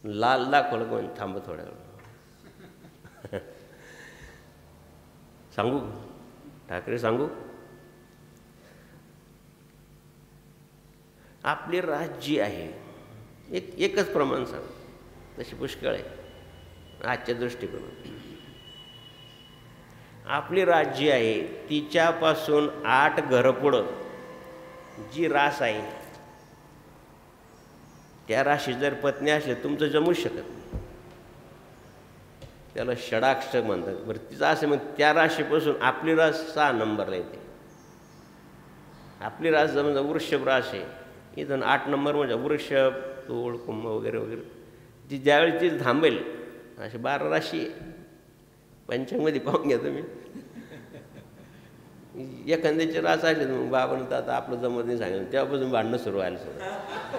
लाल दाखवलं की म्हणून थांब थोड्या वेळ. सांगू ठाकरे सांगू, आपली राज्य आहे एकच प्रमाण सांग, तशी पुष्कळ आहे आजच्या दृष्टिकोनात. आपली राज्य आहे तिच्यापासून 8 घरं पुढं जी रास आहे, त्या राशीत जर पत्नी असले तुमचं जमूच शकत नाही. त्याला षडाक्षक म्हणतात. बरं तिचं असं मग त्या राशीपासून आपली रास 6 नंबरला येते. आपली रास समजा वृषभ रास आहे, इथून 8 नंबर म्हणजे वृषभ, तूळ, कुंभ वगैरे वगैरे. ती ज्यावेळी ती थांबेल असे 12 राशी आहे. पंचांगमध्ये पाहून घ्या तुम्ही. एखाद्याची रास आली मग बाबांनी तर आता आपलं जमत नाही सांगितलं, तेव्हापासून भांडणं सुरू व्हायला सुरू.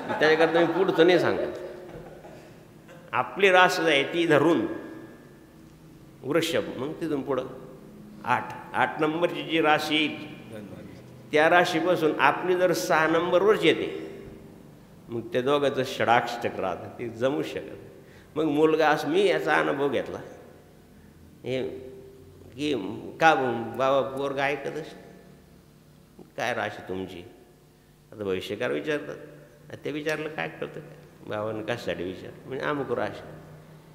त्याच्याकरता मी पुढचं नाही सांगत. आपली रास आहे ती धरून वृषभ, मग तिथून पुढं 8 नंबरची जी राशी येईल त्या राशीपासून आपली जर 6 नंबरवरच येते, मग त्या दोघांचं षडाक्षक राहतं, ते जमू शकत. मग मुलगा असं मी याचा अनुभव घेतला हे की का बाबा पोरगा ऐकतच काय राशी तुमची. आता भविष्यकार विचारतात, ते विचारलं काय करतं काय बाबांनी कशासाठी विचार म्हणजे अमुक राशी.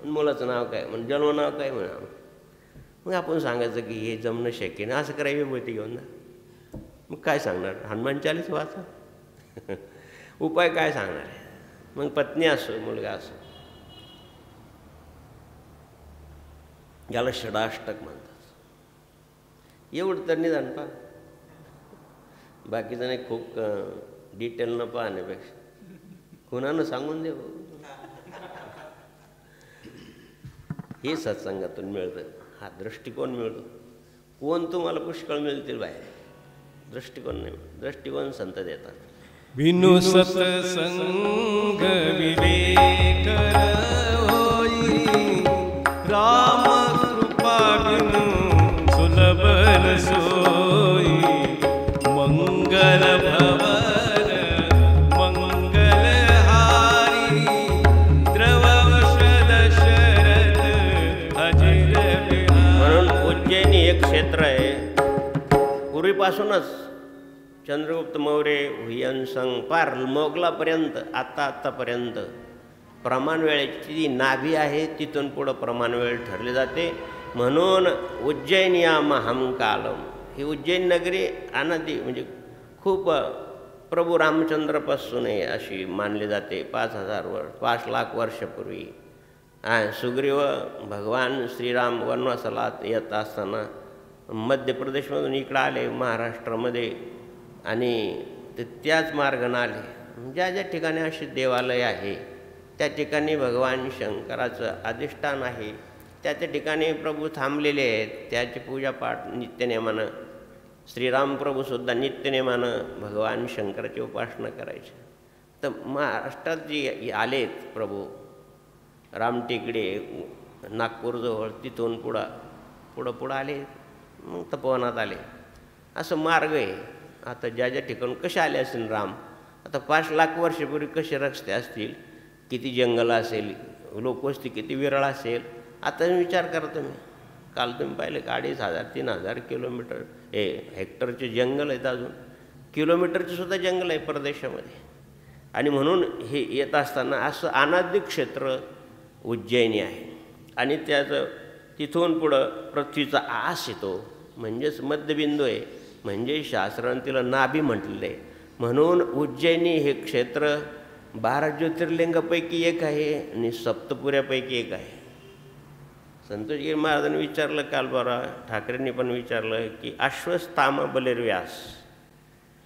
मुलाचं नाव काय म्हणजे जन्म नाव काय म्हणा. मग आपण सांगायचं की हे जमणं शक्य नाही, असं करायला विभूती घेऊन ना. मग काय सांगणार, हनुमान चालीस वाचा. उपाय काय सांगणार आहे. मग पत्नी असो मुलगा असो, याला षडाष्टक म्हणतात. एवढं तर निदान पहा, बाकीचं नाही खूप डिटेल न पाहण्यापेक्षा कुणानं सांगून दे. हे सत्संगातून मिळतं, हा दृष्टिकोन मिळतो. कोण तुम्हाला पुष्कळ मिळतील बाहेर, दृष्टिकोन नाही. दृष्टिकोन संत देतात. बिनु सत्संग विवेक होई, राम कृपा बिनु सुलभ न सोई. मंगल भवन मंगल हारी, द्रवौषध शरद अजिर बिहारी. म्हणून उज्जैनी एक क्षेत्र आहे. पूर्वीपासूनच चंद्रगुप्त मौर्य, हुयनसंग पार मोगलापर्यंत आत्तापर्यंत प्रमाणवेळेची जी नाभी आहे तिथून पुढं प्रमाणवेळ ठरली जाते. म्हणून उज्जैन या महाकालम, ही उज्जैन नगरी अनादी म्हणजे खूप प्रभू रामचंद्रपासून आहे अशी मानली जाते. 5 लाख वर्षापूर्वी सुग्रीव भगवान श्रीराम वनवासाला येत असताना मध्य प्रदेशमधून इकडं आले महाराष्ट्रामध्ये आणि ते त्याच मार्गाने आले. ज्या ज्या ठिकाणी असे देवालय आहे त्या ठिकाणी भगवान शंकराचं अधिष्ठान आहे, त्या ठिकाणी प्रभू थांबलेले आहेत. त्याची पूजापाठ नित्यनेमानं, श्रीरामप्रभूसुद्धा नित्यनेमानं भगवान शंकराची उपासना करायची. तर महाराष्ट्रात जे आलेत प्रभू रामटेकडे नागपूरजवळ, तिथून पुढं आले, मग तपोवनात आले. असं मार्ग आहे. आता ज्या ज्या ठिकाणी कसे आले असेल राम, आता 5 लाख वर्षापूर्वी कसे रस्ते असतील, किती जंगल असेल, लोकवस्ती किती विरळ असेल. आता विचार करा तुम्ही, काल तुम्ही पाहिले 2500-3000 किलोमीटर हेक्टरचे जंगल आहेत, अजून किलोमीटरचे सुद्धा जंगल आहे परदेशामध्ये. आणि म्हणून हे येत असताना असं अनाद्य क्षेत्र उज्जैनी आहे. आणि त्याचं तिथून पुढं पृथ्वीचा आस येतो, म्हणजेच मध्यबिंदू आहे, म्हणजे शास्त्रानं तिला नाभी म्हटलेलं आहे. म्हणून उज्जैनी हे क्षेत्र 12 ज्योतिर्लिंगापैकी एक आहे आणि सप्तपुऱ्यापैकी एक आहे. संतोषगिरी महाराजांनी विचारलं काल बरा, ठाकरेंनी पण विचारलं की अश्वस्थामा बलिर्व्यास.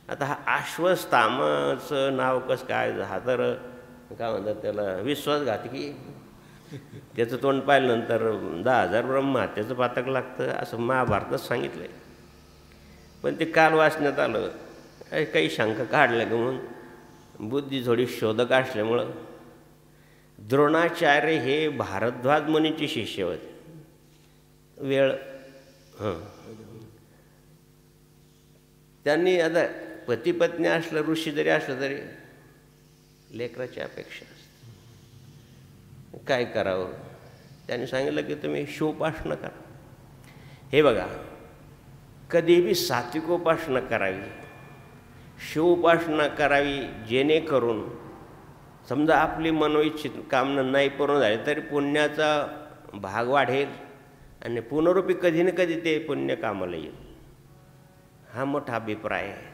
आता हा अश्वस्थामाचं नाव कसं काय, हा तर काय म्हणतात त्याला विश्वासघातकी. त्याचं तोंड पाहिल्यानंतर 10,000 ब्रह्महत्येचं पातक लागतं असं महाभारतात सांगितलं आहे. पण ते काल वाचण्यात आलं, काही शंका काढल्या की म्हणून बुद्धी थोडी शोधक असल्यामुळं. द्रोणाचार्य हे भारद्वाज मुनीचे शिष्य होते. वेळ त्यांनी आता पती पत्नी असलं, ऋषी जरी असलं तरी लेकराची अपेक्षा असते. काय करावं, त्यांनी सांगितलं की तुम्ही शिवोपासना करा. हे बघा, कधीही सात्विकोपासना करावी, शिवोपासना करावी, जेणेकरून समजा आपली मनोइच्छित कामना नाही पूर्ण झाली तरी पुण्याचा भाग वाढेल आणि पुनरुपी कधी ना कधी ते पुण्य कामाला येईल. हा मोठा अभिप्राय आहे.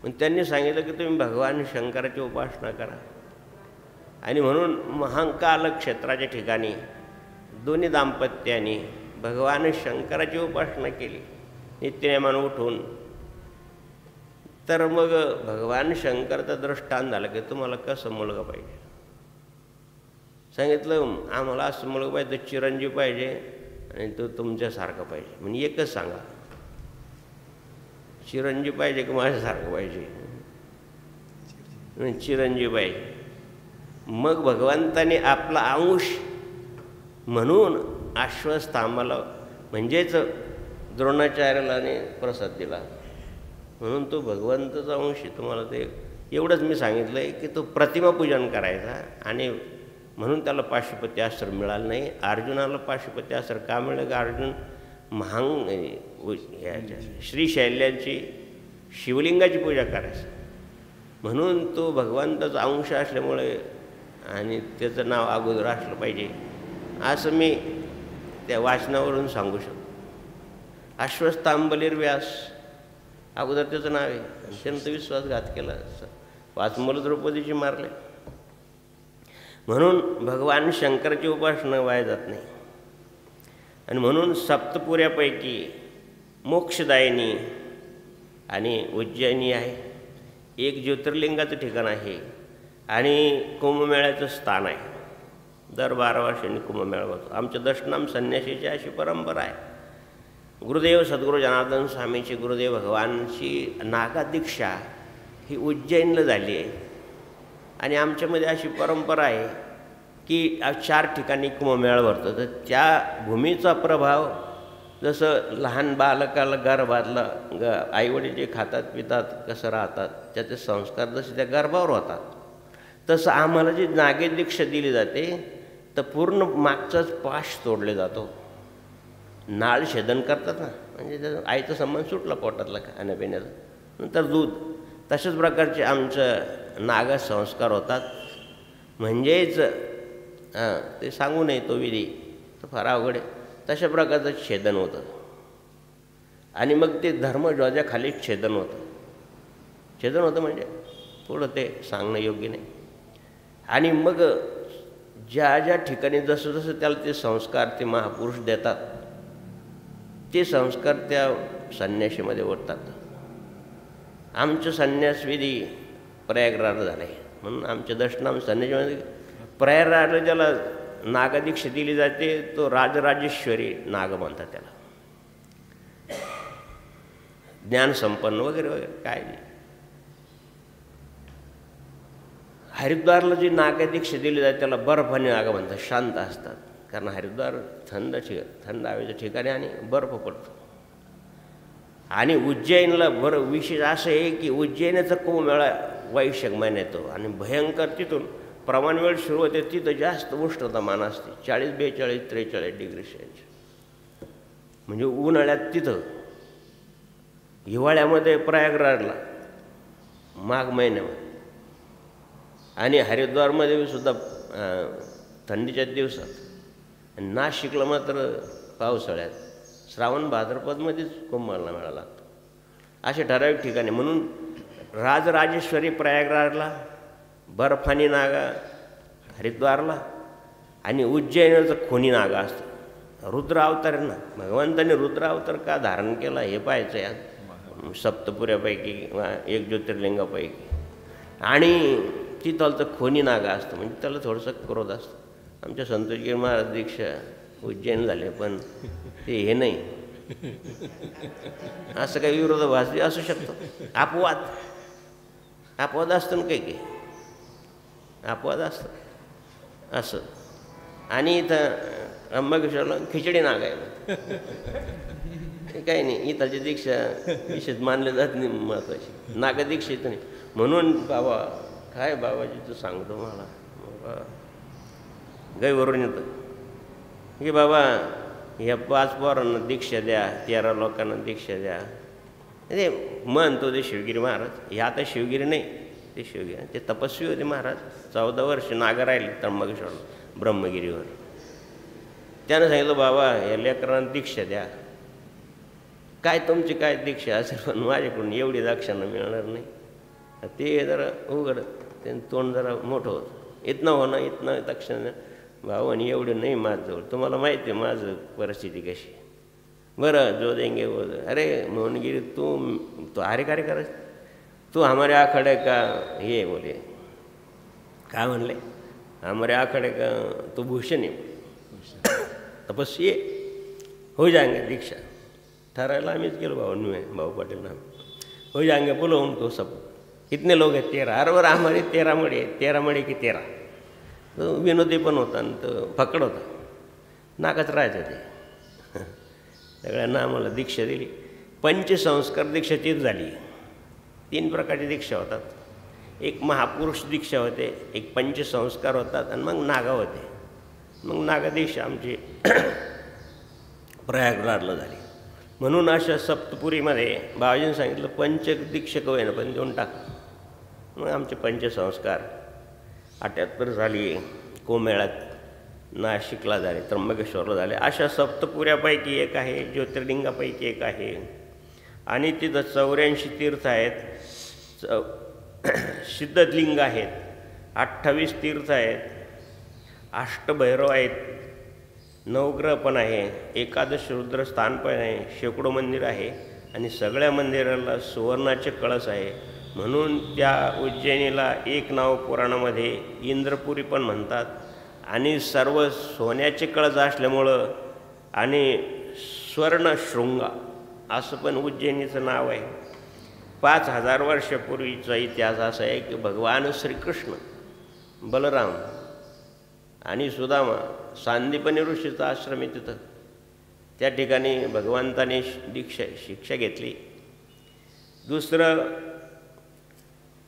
पण त्यांनी सांगितलं की तुम्ही भगवान शंकराची उपासना करा. आणि म्हणून महाकाल क्षेत्राच्या ठिकाणी दोन्ही दाम्पत्याने भगवान शंकराची उपासना केली नित्यनेमानं उठून, तर मग भगवान शंकरचं दृष्टांत झालं की तुम्हाला कसं मुलगा पाहिजे. सांगितलं आम्हाला असं मुलगा पाहिजे, तो चिरंजीव पाहिजे आणि तो तुमच्यासारखा पाहिजे. म्हणजे एकच सांगा, चिरंजीव पाहिजे की माझ्यासारखं पाहिजे? चिरंजीव पाहिजे. मग भगवंताने आपला अंश म्हणून अश्वस्थामाला म्हणजेच द्रोणाचार्यालाने प्रसाद दिला, म्हणून तो भगवंताचा अंश आहे. तुम्हाला ते एवढंच मी सांगितलं आहे की तो प्रतिमापूजन करायचा, आणि म्हणून त्याला पाशुपती अस्त्र मिळालं नाही. अर्जुनाला पाशुपती अस्त्र का मिळालं? का अर्जुन श्रीशैल्याची शिवलिंगाची पूजा करायचा, म्हणून तो भगवंताचा अंश असल्यामुळे आणि त्याचं नाव अगोदर असलं पाहिजे असं मी त्या वाचनावरून सांगू शकतो. अश्वस्थांबलीर्व्यास अगोदर त्याचं नाव आहे, अत्यंत विश्वासघात केला, 5 मुलं द्रौपदीची मारले. म्हणून भगवान शंकराची उपासना वाया जात नाही. आणि म्हणून सप्तपुऱ्यापैकी मोक्षदायिनी आणि उज्जैनी आहे, एक ज्योतिर्लिंगाचं ठिकाण आहे आणि कुंभमेळ्याचं स्थान आहे. दर 12 वर्षांनी कुंभमेळा होतो. आमच्या दशनाम संन्यासीची अशी परंपरा आहे. गुरुदेव सद्गुरू जनार्दन स्वामीची, गुरुदेव भगवानची नागादीक्षा ही उज्जैनला झाली आहे. आणि आमच्यामध्ये अशी परंपरा आहे की 4 ठिकाणी कुंभमेळा भरतो. तर त्या भूमीचा प्रभाव, जसं लहान बालकाला गर्भातला आईवडील जे खातात पितात कसं राहतात त्याचे संस्कार जसे त्या गर्भावर होतात, तसं आम्हाला जी नागदीक्षा दिली जाते तर पूर्ण मागचाच पाश तोडले जातो. नाळ छेदन करतात ना, म्हणजे त्याचा आईचा संबंध सुटला पोटातला खाण्यापिण्याचा, नंतर दूध. तशाच प्रकारचे आमचं नागा संस्कार होतात. म्हणजेच ते सांगू नये तो विधी, तो फार अवघड आहे. तशा प्रकारचं छेदन होतं आणि मग ते धर्मध्वजाखाली छेदन होतं. छेदन होतं म्हणजे थोडं ते सांगणं योग्य नाही. आणि मग ज्या ज्या ठिकाणी जसं जसं त्याला ते संस्कार ते महापुरुष देतात, ते संस्कार त्या संन्याशीमध्ये ओढतात. आमचं संन्यासविधी प्रयागराज झालं आहे, म्हणून आमच्या दशनाम संन्यासीमध्ये प्रयागराजला ज्याला नागदीक्षा दिली जाते तो राजराजेश्वरी नाग म्हणतात त्याला, ज्ञानसंपन्न वगैरे वगैरे काय नाही. हरिद्वारला जी नागदीक्षा दिली जाते त्याला बर्फाने नाग म्हणतात, शांत असतात. कारण हरिद्वार थंड हवेच्या ठिकाणी आणि बर्फ पडतो. आणि उज्जैनला विशेष असं आहे की उज्जैनाचा कुंभमेळा वैशाख महिन्यात येतो आणि भयंकर तिथून प्रमाण वेळ सुरू होते. तिथं जास्त उष्णतामान असते, 40, 42, 43 डिग्री सेल्सिअस. म्हणजे उन्हाळ्यात तिथं, हिवाळ्यामध्ये प्रयागराजला माघ महिन्यामध्ये, आणि हरिद्वारमध्ये सुद्धा थंडीच्या दिवसात, आणि नाशिकला मात्र पावसाळ्यात, श्रावण भाद्रपदमध्येच कुंभमेळा मेळा लागतो. असे ठराविक ठिकाणी. म्हणून राजराजेश्वरी प्रयागराजला, बर्फानी नागा हरिद्वारला, आणि उज्जैनाचं खोनी नागा असतं. रुद्र अवतार ना, भगवंताने रुद्र अवतार का धारण केला हे पाहायचं यात. सप्तपुऱ्यापैकी 1 ज्योतिर्लिंगापैकी. आणि तिथलचं खोनी नागा असतं, म्हणजे त्याला थोडंसं क्रोध असतं. आमच्या संतोषगिरी महाराज दीक्षा उज्जैन झाले, पण ते हे नाही, असं काही विरोधाभास असू शकतो. अपवाद असतं ना, काही अपवाद असतं असं. आणि इथं अंबाकेश्वरला खिचडी नाग आहे, काही नाही. इथाची दीक्षा विशेष मानले जात नाही, महत्त्वाची नागदीक्षा इथं नाही. म्हणून बाबा काय बाबाजी तू सांगतो मला, बाबा गैवरून येतं की बाबा ह्या 5 पोरांना दीक्षा द्या, 13 लोकांना दीक्षा द्या. ते म्हणतो ते शिवगिरी महाराज. हे आता शिवगिरी नाही, ते शिवगिरी ते तपस्वी होते महाराज. 14 वर्ष नागं राहिले त्र्यंबकेश्वरला ब्रह्मगिरीवर. त्यानं सांगितलं बाबा या लेकरांना दीक्षा द्या. काय तुमची काय दीक्षा असेल, पण माझ्याकडून एवढी दक्षिणा मिळणार नाही. ते जरा उघड, त्यांचं तोंड जरा मोठं होतं. इथनं होणं, इथनं दक्षिणा भाऊ आणि एवढं नाही माझजवळ, तुम्हाला माहिती आहे माझं परिस्थिती कशी. बरं जो देंगे वो. अरे मोहनगिरी तू अरे कार्य करायचं, तू हमारे आखडे का ये बोले, काय म्हणले, हमारे आखडे का तो भूषण आहे, तपस ये हो जाएंगे दीक्षा. ठरायला आम्हीच गेलो भाऊ पाटील ना, हो जाएंगे बोलो हमको सब. कितने लोग हैं? 13. अरे बरं हमारे 13 मडी, 13 मडी की 13. तो विनोदी पण होता आणि तो फकड होता, नाकाच राहायचं ते. सगळ्यांना आम्हाला दीक्षा दिली. पंचसंस्कार दीक्षा तीच झाली. 3 प्रकारची दीक्षा होतात. एक महापुरुष दीक्षा होते, एक पंचसंस्कार होतात आणि मग नागा होते. मग नागा दीक्षा आमची प्रयागराजला झाली. म्हणून अशा सप्तपुरीमध्ये बाबाजींनी सांगितलं पंचदीक्षक होय ना पण देऊन टाक. मग आमचे पंचसंस्कार 78 झाली, कोमेळ्यात नाशिकला झाले, त्र्यंबकेश्वरला झाले. अशा सप्तपुऱ्यापैकी एक आहे, ज्योतिर्लिंगापैकी एक आहे. आणि तिथं 84 तीर्थ आहेत, सिद्धलिंग आहेत, 28 तीर्थ आहेत, अष्टभैरव आहेत, नवग्रह पण आहे, एकादश रुद्र स्थान पण आहे, शेकडो मंदिर आहे आणि सगळ्या मंदिराला सुवर्णाचे कळस आहे. म्हणून त्या उज्जैनीला एक नाव पुराणामध्ये इंद्रपुरी पण म्हणतात. आणि सर्व सोन्याचे कळस असल्यामुळं आणि स्वर्णशृंगा असं पण उज्जैनीचं नाव आहे. 5000 वर्षापूर्वीचा इतिहास असा आहे की भगवान श्रीकृष्ण, बलराम आणि सुदामा, सांदीपनी ऋषीचा आश्रम आहे तिथं. त्या ठिकाणी भगवंताने शिक्षा घेतली. दुसरं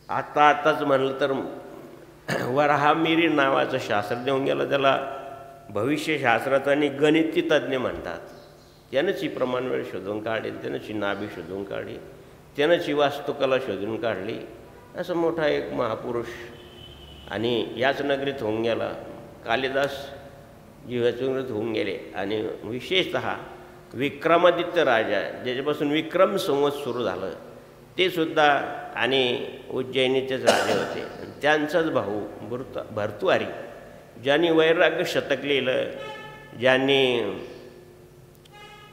आताच म्हणलं तर वराहमिरी नावाचं शास्त्र देऊन गेलं, त्याला भविष्यशास्त्राचं आणि गणिती तज्ज्ञ म्हणतात. त्यानंच ही प्रमाणवेळ शोधून काढली, त्यानंच ही नाभी शोधून काढली, त्यानंच ही वास्तुकला शोधून काढली. असं मोठा एक महापुरुष आणि याच नगरीत होऊन गेला. कालिदास जीवाचुंगरीत होऊन गेले. आणि विशेषतः विक्रमादित्य राजा, ज्याच्यापासून विक्रम संवत सुरू झालं, ते सुद्धा आणि उज्जैनीचेच राजे होते. त्यांचाच भाऊ भर्तृहरी, ज्यांनी वैराग्य शतक लिहिलं, ज्यांनी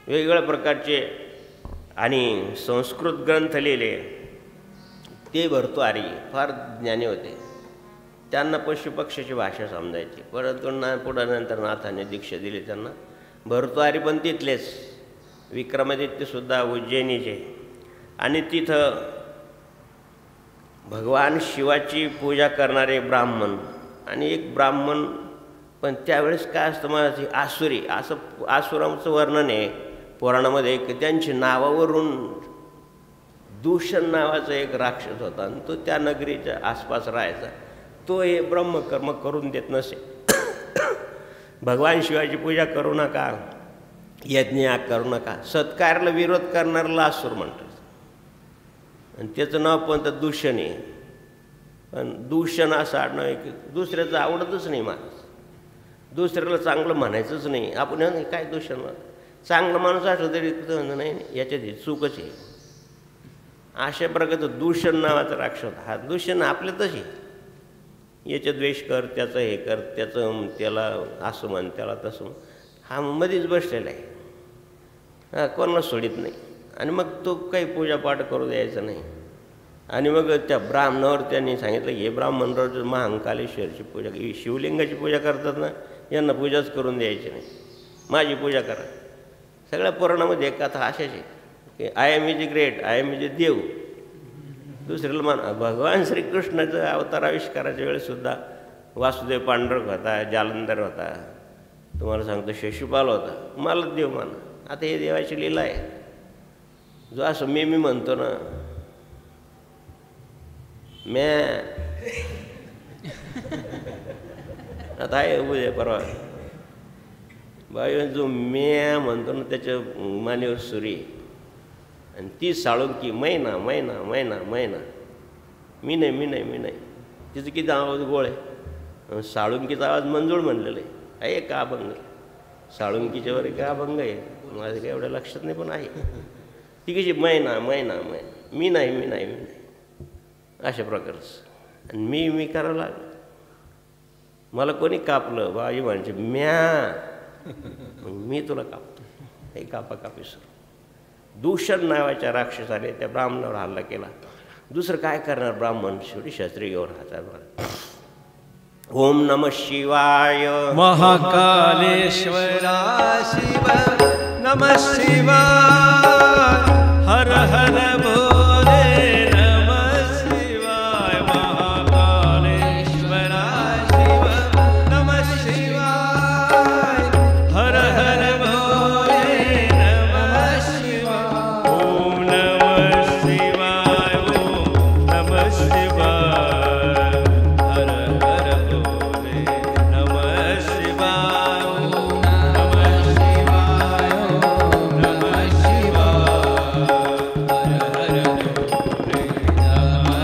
वेगवेगळ्या प्रकारचे आणि संस्कृत ग्रंथ लिहिले, ते भर्तृहरी फार ज्ञानी होते. त्यांना पशुपक्षाची भाषा समजायची. परंतु पुढं नंतर नाथाने दीक्षा दिली त्यांना. भर्तृहरी पण तिथलेच, विक्रमादित्यसुद्धा उज्जैनीचे. आणि तिथं भगवान शिवाची पूजा करणारे ब्राह्मण आणि एक ब्राह्मण पण त्यावेळेस काय असतं माझी आसुरी, असं आसुरांचं वर्णन आहे पुराणामध्ये की त्यांची नावावरून दूषण नावाचा एक राक्षस होता आणि तो त्या नगरीच्या आसपास राहायचा. तो हे ब्रह्मकर्म करून देत नसे. भगवान शिवाची पूजा करू नका, यज्ञ करू नका, सत्कार्याला विरोध करणाऱ्याला आसुर म्हणतात. आणि त्याचं नाव पण तर दूषण आहे. पण दूषण असं आडणं आहे की दुसऱ्याचं आवडतच नाही माणूस, दुसऱ्याला चांगलं म्हणायचंच नाही. आपण काय दूषण, चांगलं माणूस असलं तरी नाही, याच्यात चूकच आहे. अशा प्रकारचं दूषण नावाचा राक्षस होता. हा दूषण आपल्यातच आहे. याचं द्वेष कर, त्याचं हे कर, त्याचं त्याला असं म्हण, त्याला तसं म्हण, हा मध्येच बसलेला आहे. हा कोणाला सोडित नाही. आणि मग तो काही पूजापाठ करू द्यायचा नाही. आणि मग त्या ब्राह्मणावर त्यांनी सांगितलं हे ब्राह्मणराव महाकालेश्वरची पूजा, शिवलिंगाची पूजा करतात ना, यांना पूजाच करून द्यायची नाही, माझी पूजा करा. सगळ्या पुराणामध्ये एक कथा अशाच आहे की I am is great, I am is देव. दुसऱ्याला मान. भगवान श्रीकृष्णाचं अवताराविष्काराच्या वेळेसुद्धा वासुदेव पांडुरंग होता, जालंधर होता, तुम्हाला सांगतो शिशुपाल होता, मला देव माना. आता हे देवाची लीला आहे. जो असं मी म्हणतो ना, म्या आता आहे उद्या परवा बाई, जो म्या म्हणतो ना त्याच्या मानेवर सुरी आणि ती साळुंकी मैना मैना मैना मैना, मी नाही मी नाही मी नाही. तिचं किती आवाज गोळ आहे. साळुंकीचा आवाज मंजूळ म्हणलेलं आहे. का अभंग साळुंकीच्या वर का अभंग आहे माझं काही एवढ्या लक्षात नाही, पण आहे. ती कशी मैना मैना मैना, मी नाही मी नाही मी नाही, अशा प्रकारचं. आणि मी करावं लागलं. मला कोणी कापलं बाबाजी म्हणजे म्या मग मी तुला कापतो हे कापी सर. दूषण नावाच्या राक्षसाने त्या ब्राह्मणावर हल्ला केला. दुसरं काय करणार ब्राह्मण, शेवटी शस्त्री घेऊन हातात मारला. ओम नमः शिवाय महाकालेश्वरा शिव नमः शिवाय हर हर भोले नमः शिवाय महाकालेश्वरा शिव नमः शिवाय हर हर भोले नमः शिवाय ओम नमः शिवाय ओम नमः शिवाय हर हर भोले नमः शिवाय ओम नमः शिवाय ओम नमः शिवाय हर हर भोले नमः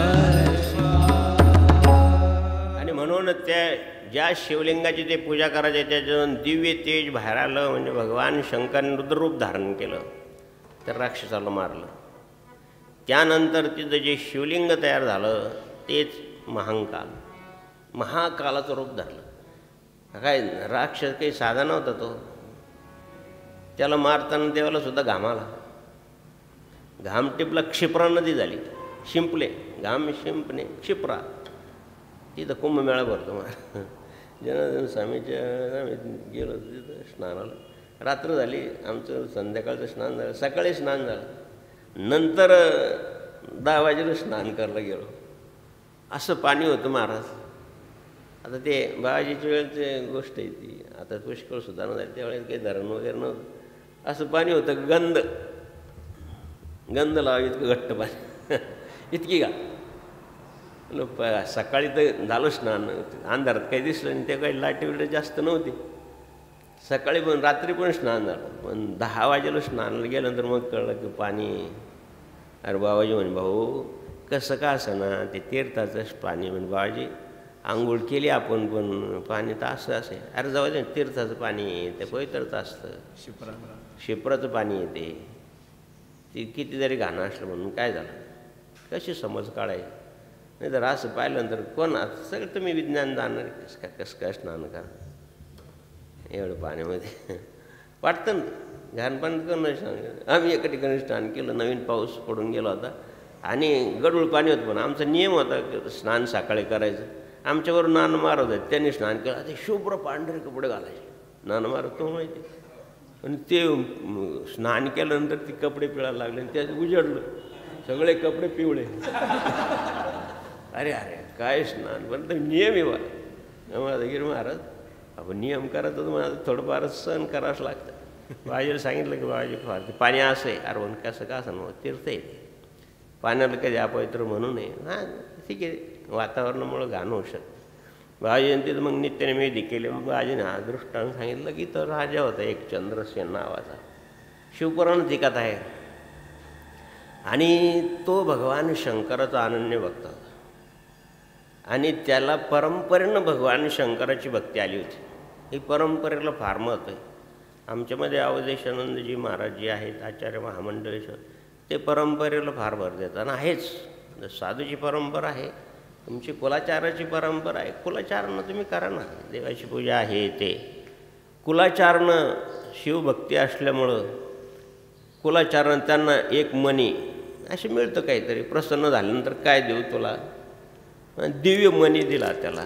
शिवाय. आणि म्हणून त्या ज्या शिवलिंगाची ते पूजा करायचे त्याच्यातून दिव्य तेज बाहेर आलं. म्हणजे भगवान शंकराने रुद्ररूप धारण केलं तर राक्षसाला मारलं. त्यानंतर तिथं जे शिवलिंग तयार झालं तेच महाकाल, महाकालाचं रूप धरलं. काय राक्षस काही साधा नव्हता तो. त्याला मारताना देवाला सुद्धा घाम आला. घाम टिपला, क्षिप्रा नदी झाली. शिंपले घाम शिंपणे क्षिप्रा. तिथं कुंभमेळा भरतो मला जनार्दन स्वामीच्या आम्ही गेलो तिथं स्नानाला. रात्र झाली, आमचं संध्याकाळचं स्नान झालं. सकाळी स्नान झालं, नंतर 10 वाजेला स्नान करायला गेलो. असं पाणी होतं महाराज. आता ते बाबाजीच्या वेळेची गोष्ट आहे ती. आता पुष्कळ सुधारणा झाली, त्यावेळेस काही धरण वगैरे नव्हतं. असं पाणी होतं, गंध लावा इतकं घट्ट पाणी इतकी का. सकाळी तर झालं स्नान, अंधारात काही दिसलं नाही. ते काही लाटी वगैरे जास्त नव्हती. सकाळी पण रात्री पण स्नान झालं. पण 10 वाजेला स्नानाला गेल्यानंतर मग कळलं की पाणी. अरे बाबाजी म्हणे भाऊ कसं का असं ना ते तीर्थाचं पाणी. म्हणजे बाबाजी आंघोळ केली आपण पण पाणी तर असं असे. अरे जाऊ दे, तीर्थाचं पाणी ते पवित्रच असतं. शिप्राचं पाणी येते ते किती जरी घाणं असलं म्हणून काय झालं. कशी समज काढायची. नाही तर असं पाहिल्यानंतर कोण सगळं तुम्ही विज्ञान जाणार कसं काय स्नान करा एवढं पाण्यामध्ये वाटतं ना. घाण पाणी करणं स्नान. आम्ही एका ठिकाणी स्नान केलं, नवीन पाऊस पडून गेला होता आणि गडूळ पाणी होतं. पण आमचा नियम होता की स्नान सकाळी करायचं. आमच्यावर नान मारत आहेत, त्यांनी स्नान केलं. ते शुभ्र पांढरे कपडे घालायचे. नान मारत तो माहिती. आणि ते स्नान केल्यानंतर ती कपडे पिळायला लागले आणि त्यात उजडलं सगळे कपडे पिवळे. अरे अरे काय स्नान. पण तर नियम आहे बा माझा गिर महाराज. आपण नियम करायचं तर मला थोडंफार सहन करावंच लागतं. बाबाजीला सांगितलं की बाबाजी फार पाणी असं आहे. अरे कसं का असं नव्हतं, तीर्थ आहे ते. पाण्याला कधी अपवित्र म्हणू नये. हां ठीक आहे, वातावरणामुळं घाण होऊ शकतं. बाबाजीने तिथं मग नित्यनिवेदी केले. मग बाबाजीने हा दृष्टांत सांगितलं की तर राजा होता एक चंद्रसेन नावाचा. शिवपुराणात ती कथा आहे. आणि तो भगवान शंकराचा अनन्य भक्त होता. आणि त्याला परंपरेनं भगवान शंकराची भक्ती आली होती. ही परंपरेला फार महत्त्व आहे. आमच्यामध्ये अवधेशानंदजी महाराज जे आहेत आचार्य महामंडळेश्वर, ते परंपरेला फार भर देतात. आणि आहेच, साधूची परंपरा आहे, तुमची कुलाचाराची परंपरा आहे. कुलाचारणं तुम्ही करा ना. देवाची पूजा आहे ते कुलाचारणं. शिवभक्ती असल्यामुळं कुलाचारण त्यांना एक मनी असे मिळतं काहीतरी. प्रसन्न झाल्यानंतर काय देऊ तुला, दिव्य मनी दिला त्याला.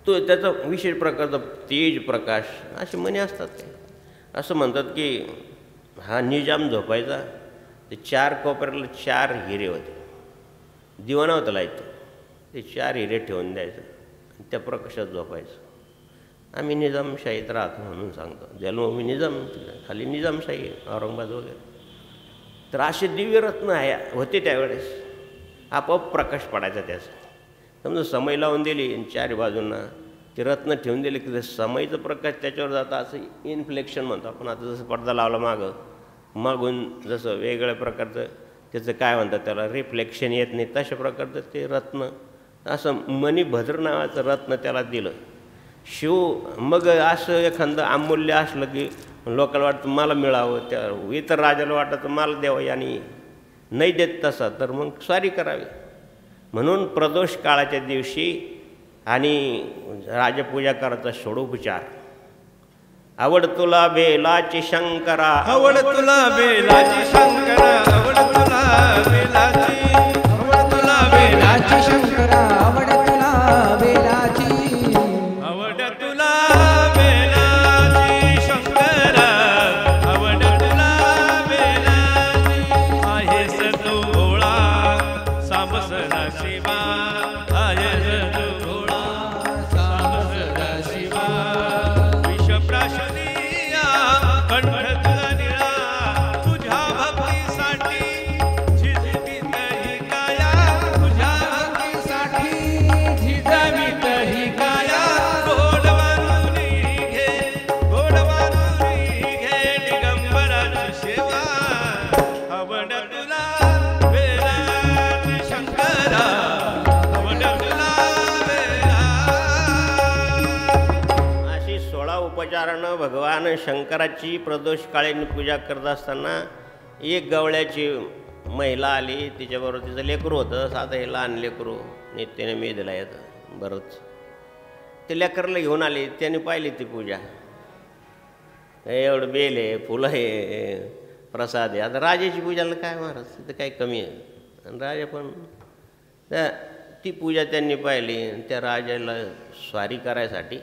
तो त्याचा विशेष प्रकारचा तेज प्रकाश असे मनी असतात. ते असं म्हणतात की हा निजाम झोपायचा ते 4 कोपऱ्याला 4 हिरे होते. दिवा नव्हता लायचं, ते 4 हिरे ठेवून द्यायचं आणि त्या प्रकाशात झोपायचं. आम्ही निजामशाहीत राहतो म्हणून सांगतो. जन्मभूमी निजाम, खाली निजामशाही औरंगाबाद वगैरे. तर असे दिव्य रत्न आहे होते त्यावेळेस. आपोआप प्रकाश पडायचा त्याचा. समजा समय लावून दिली आणि 4 बाजूंना ते रत्न ठेवून दिले की समयचं प्रकाश त्याच्यावर जातं. असं इन्फ्लेक्शन म्हणतो आपण. आता जसं पडदा लावला मागून जसं वेगवेगळ्या प्रकारचं त्याचं काय म्हणतात त्याला रिफ्लेक्शन येत नाही, तशा प्रकारचं ते रत्न. असं मणिभद्र नावाचं रत्न त्याला दिलं शिव. मग असं एखादं अमूल्य असलं की लोकांना वाटतं मला मिळावं, त्या इतर राजाला वाटतं मला द्यावं, आणि नाही देत तसा तर मग स्वारी करावी. म्हणून प्रदोष काळाच्या दिवशी आणि राजपूजा करायचा षोडोपचार. आवड तुला बेलाची शंकरा, आवड तुला बेलाची शंकरा, आवड तुला बेलाची, आवड तुला बेलाची शंकरा, आवड तुला बेलाची, आवड तुला बेलाची शंकरा, आवड तुला बेलाची. आहेस तू भोळा सांब सदाशिवा, आहेस तू भोळा सांब सदाशिवा. विषप्राशनिया कंठ तुला निळा, तुझ्या भक्तीसाठी झिजवीत ही काया, तुझ्या साठी झिजवीत ही काया. गोडवानुनी घे, गोडवानुनी घे दिगंबराची सेवा. आवड तुला बेलाची शंकरा, आवड तुला बेला. अशी 16 उपचारानं भगवान शंकराची प्रदोषकाळीन पूजा करत असताना एक गवळ्याची महिला आली. तिच्याबरोबर तिचं लेकरू होतं. साधं हे लहान लेकरू नित्याने मेदला येतं बरंच. ते लेकरला घेऊन आली. त्याने पाहिली ती पूजा. एवढं बेल आहे, फुलं आहे, प्रसाद आहे. आता राजाची पूजाला काय महाराज, तिथं काही कमी आहे. आणि राजा पण ती पूजा त्यांनी पाहिली. त्या राजाला स्वारी करायसाठी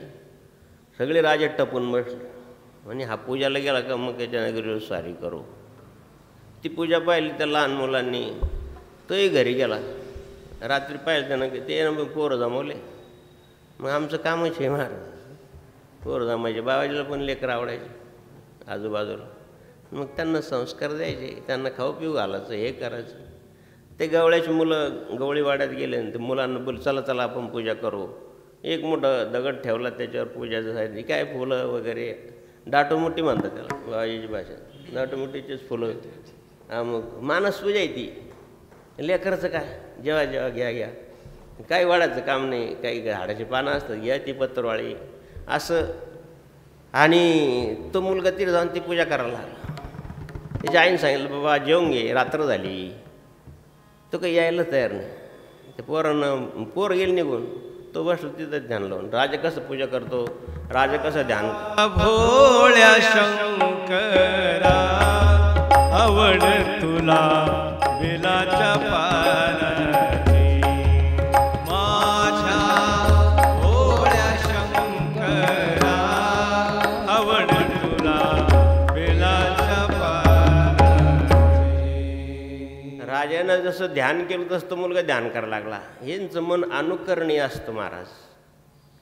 सगळे राजे टपून बसले. म्हणजे हा पूजाला गेला का मग त्याच्या नगरीवर स्वारी करू. ती पूजा पाहिली त्या लहान मुलांनी. तोही घरी गेला. रात्री पाहिलं त्यानं की ते मग पोरं जमवले. मग आमचं कामच आहे महाराज, पोरं जमायचे. बाबाजीला पण लेकरं आवडायचे आजूबाजूला. मग त्यांना संस्कार द्यायचे, त्यांना खाऊ पिऊ घालायचं, हे करायचं. ते गवळ्याची मुलं गवळीवाड्यात गेले. ते मुलांना बोल चला चला आपण पूजा करू. एक मोठं दगड ठेवला, त्याच्यावर पूजाचं साहित्य काय फुलं वगैरे, दाटोमुठी म्हणतात त्याला बाबाजीची भाषा. दाटोमुठीचेच फुलं. मग मानस पूजा आहे ती. लेकरचं काय, जेव्हा जेव्हा घ्या घ्या, काही वाढायचं काम नाही. काही झाडाची पानं असतात, घ्या ती पत्रवाळी असं. आणि तो मुलगा तिथे जाऊन ती पूजा करायला लागला. त्याच्या आईने सांगितलं बाबा जेवून घे, रात्र झाली. तो काही यायला तयार नाही. ते पोर गेलं निघून. तो बसलो तिथं ध्यान लावून. राजा कसं पूजा करतो, राजा कसं ध्यान. भोळ्या शंकरा, आवड तुला बेलाच्या पाराची. माझ्या भोळ्या शंकरा, आवड तुला बेलाच्या पाराची. राजानं जसं ध्यान केलं तसं तो मुलगा ध्यान करायला लागला. यांचं मन अनुकरणीय असतं महाराज.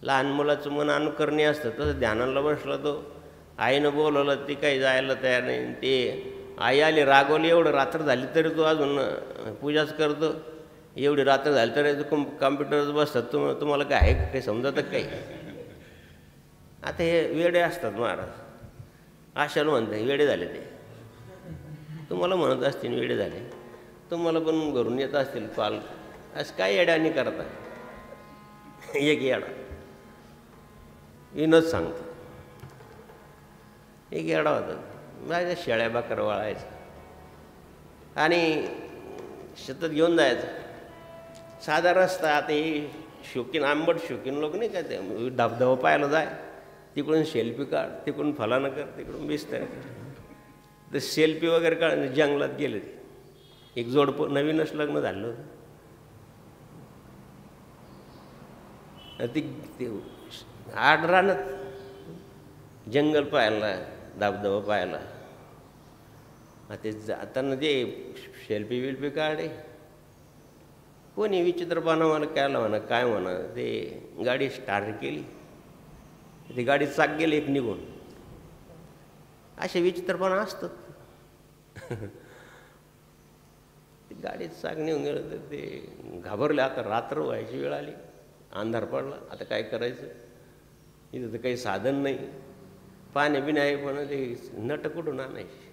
लहान मुलाचं मन अनुकरणीय असतं. तसं ध्यानाला बसला तो. आईनं बोलवलं, ती काही जायला तयार नाही. ते आई आली, रागवली. एवढं रात्र झाली तरी तो अजून पूजाच करतो. एवढी रात्र झाली तरी तो कॉम्प्युटरवर बसतात. तुम्हाला काय आहे काही समजतं काही. आता हे वेडे असतात महाराज. आशाला म्हणते वेडे झाले ते. तुम्हाला म्हणत असतील वेडे झाले. तुम्हाला पण घरून येत असतील कॉल. असं काय येड्यानी करता. एक येडा विनोद सांगतो. एक येडा होता. माझ्या शेळ्या बाकर वाळायचं आणि शेतात घेऊन जायचं. साधा रस्ता. आता हे शौकीन, आंबट शौकीन लोक नाही का, ते धबधबा पाहायला जाय. तिकडून सेल्फी काढ, तिकडून फलानं कर, तिकडून बिस्तर कर. तर सेल्फी वगैरे काढ. जंगलात गेले. एक जोडपं नवीनच लग्न झालं होतं. ते आडरानात जंगल पाहायला, धबधबा पाहायला. ते जाताना ते सेल्फी बिल्फी काढे. कोणी विचित्रपणा मला काय म्हणा काय म्हणा. ते गाडी स्टार्ट केली, ते गाडी चाक गेली एक निघून. असे विचित्रपणा असतात. ते गाडीत चाक निघून गेलं तर ते घाबरले. आता रात्र व्हायची वेळ आली, अंधार पडला. आता काय करायचं. इथं तर काही साधन नाही, पाणी बी नाही. पण ते नट कुठून आणायचे,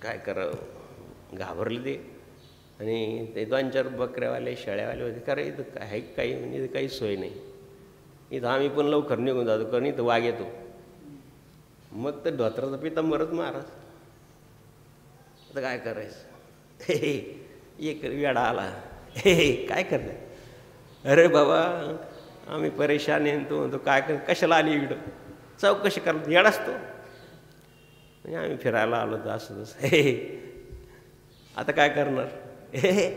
काय करावं. घाबरले ते. आणि ते 2-4 बकऱ्यावाले शेळ्यावाले होते. कारण इथं काय काही म्हणजे इथं काही सोय नाही. इथं आम्ही पण लवकर निघून जातो, कारण इथं वाघ येतो. मग तर धोत्राचा पितांबरच महाराज. आता काय करायचं. एक वेडा आला. काय करणार. अरे बाबा आम्ही परेशान आहे. तू म्हणतो काय कर, कशाला आली इकडं, चौकशी करत येड असतो. म्हणजे आम्ही फिरायला आलो तर असं तसं. हे आता काय करणार, हे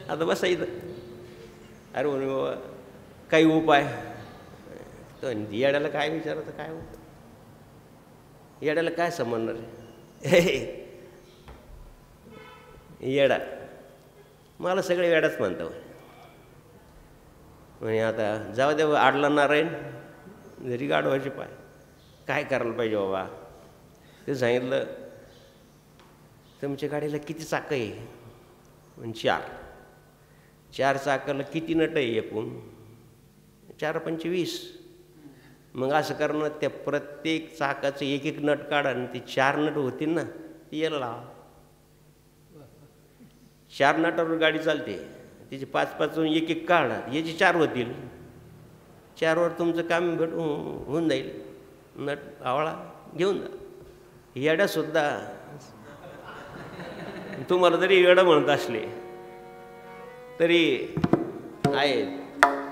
आता बसा इथं. अरे म्हणे बाबा काही उपाय. तो येड्याला काय विचारतं, काय उपाय, येड्याला काय समजणार आहे. येडा मला सगळे वेडाच म्हणतो. म्हणजे आता जाऊ दे, आडला नारायण जरी गाढवाचे पाय, काय करायला पाहिजे बाबा. ते सांगितलं तुमच्या गाडीला किती चाकं आहे. म्हणजे 4 चाकाला किती नट आहे एकूण, 4 पंचे 20. मग असं करणं, त्या प्रत्येक चाकाचं एक एक नट काढा आणि ते 4 नट होतील ना, ती याला लावा. 4 नटावर गाडी चालते. तिचे 5-5 एक एक काढा, याचे 4 होतील. 4वर तुमचं काम होऊन जाईल. नट आवळा घेऊन जा. येड्यासुद्धा तुम्हाला जरी येडं म्हणत असले तरी आहे,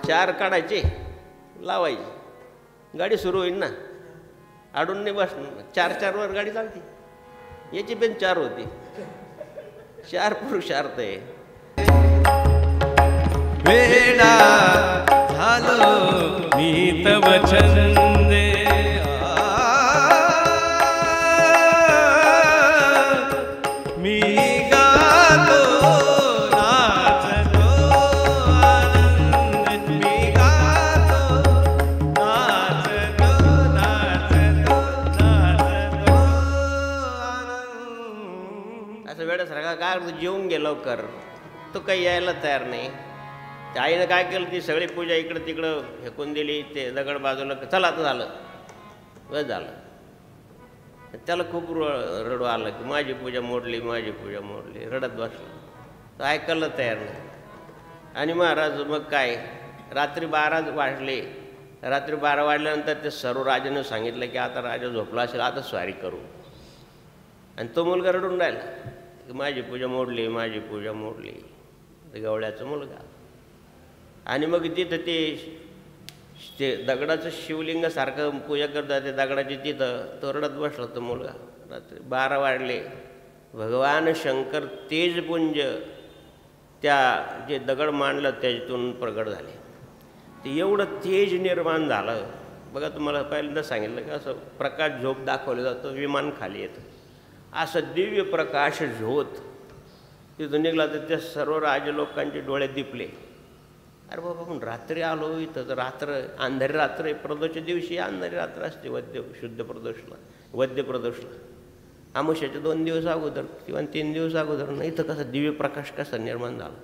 4 काढायचे, लावायचे, गाडी सुरू होईल ना. आडून नाही बसणार. 4-4वर गाडी चालते. याची पण 4 होती. 4 पुरुषार्थ आहे. वेडा झालो मी तव छंदे, मी गातो नाचतो आनंद, मी गातो नाचतो नाचतो नाचतो आनंद. असं वेळासारखा काय जेवून गेलो कर, तो काही यायला तयार नाही. त्या आईनं काय केलं, ती सगळी पूजा इकडं तिकडं फेकून दिली. ते दगड बाजूला, चला आता झालं, बस झालं. त्याला खूप रडू आलं की माझी पूजा मोडली, माझी पूजा मोडली. रडत बसला. तर ऐकायला तयार नाही. आणि महाराज मग काय, रात्री 12 वाजले. रात्री 12 वाजल्यानंतर ते सर्व राजानं सांगितलं की आता राजा झोपला असेल, आता स्वारी करू. आणि तो मुलगा रडून राहिला की माझी पूजा मोडली, माझी पूजा मोडली. ते गवळ्याचा मुलगा. आणि मग तिथं ते दगडाचं शिवलिंगासारखं पूजा करतात, ते दगडाची तिथं तो रडत बसला तो मुलगा. रात्री 12 वाजले. भगवान शंकर तेजपुंज त्या जे दगड मांडलं त्याच्यातून प्रगट झाले. ते एवढं तेज निर्माण झालं बघा. तुम्हाला पहिल्यांदा सांगितलं की असं प्रकाश झोप दाखवलं जातं, विमान खाली येतं. असं दिव्य प्रकाश झोत तिथून निघाला. तर त्या सर्व राज लोकांचे डोळे दिपले. अरे बाबा पण रात्री आलो इथं, तर रात्र अंधारी रात्र आहे. प्रदोषच्या दिवशी अंधारी रात्र असते शुद्ध प्रदोषला, वद्य प्रदोषला. आमुष्याच्या 2 दिवस अगोदर किंवा 3 दिवस अगोदर. नाही इथं कसा दिव्य प्रकाश कसा निर्माण झाला.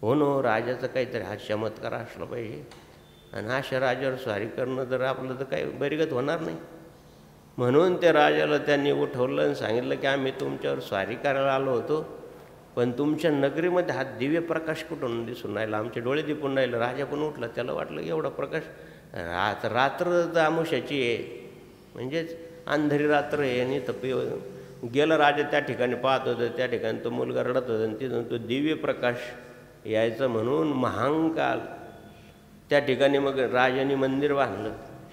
हो नो, राजाचं काहीतरी हा चमत्कार असला पाहिजे. आणि अशा राजावर स्वारी करणं तर आपलं तर काही बरीगत होणार नाही. म्हणून त्या राजाला त्यांनी उठवलं आणि सांगितलं की आम्ही तुमच्यावर स्वारी करायला आलो होतो, पण तुमच्या नगरीमध्ये हा दिव्य प्रकाश कुठून दिसून राहिला, आमचे डोळे दिपून राहिले. राजा पण उठला. त्याला वाटलं एवढा प्रकाश, रात्र तर आमुष्याची आहे, म्हणजेच अंधारी रात्र आहे. आणि तर गेला राजा त्या ठिकाणी पाहत होतं. त्या ठिकाणी तो मुलगा रडत होता आणि तिथून तो दिव्य प्रकाश यायचं म्हणून महांकाल त्या ठिकाणी मग राजाने मंदिर बांधलं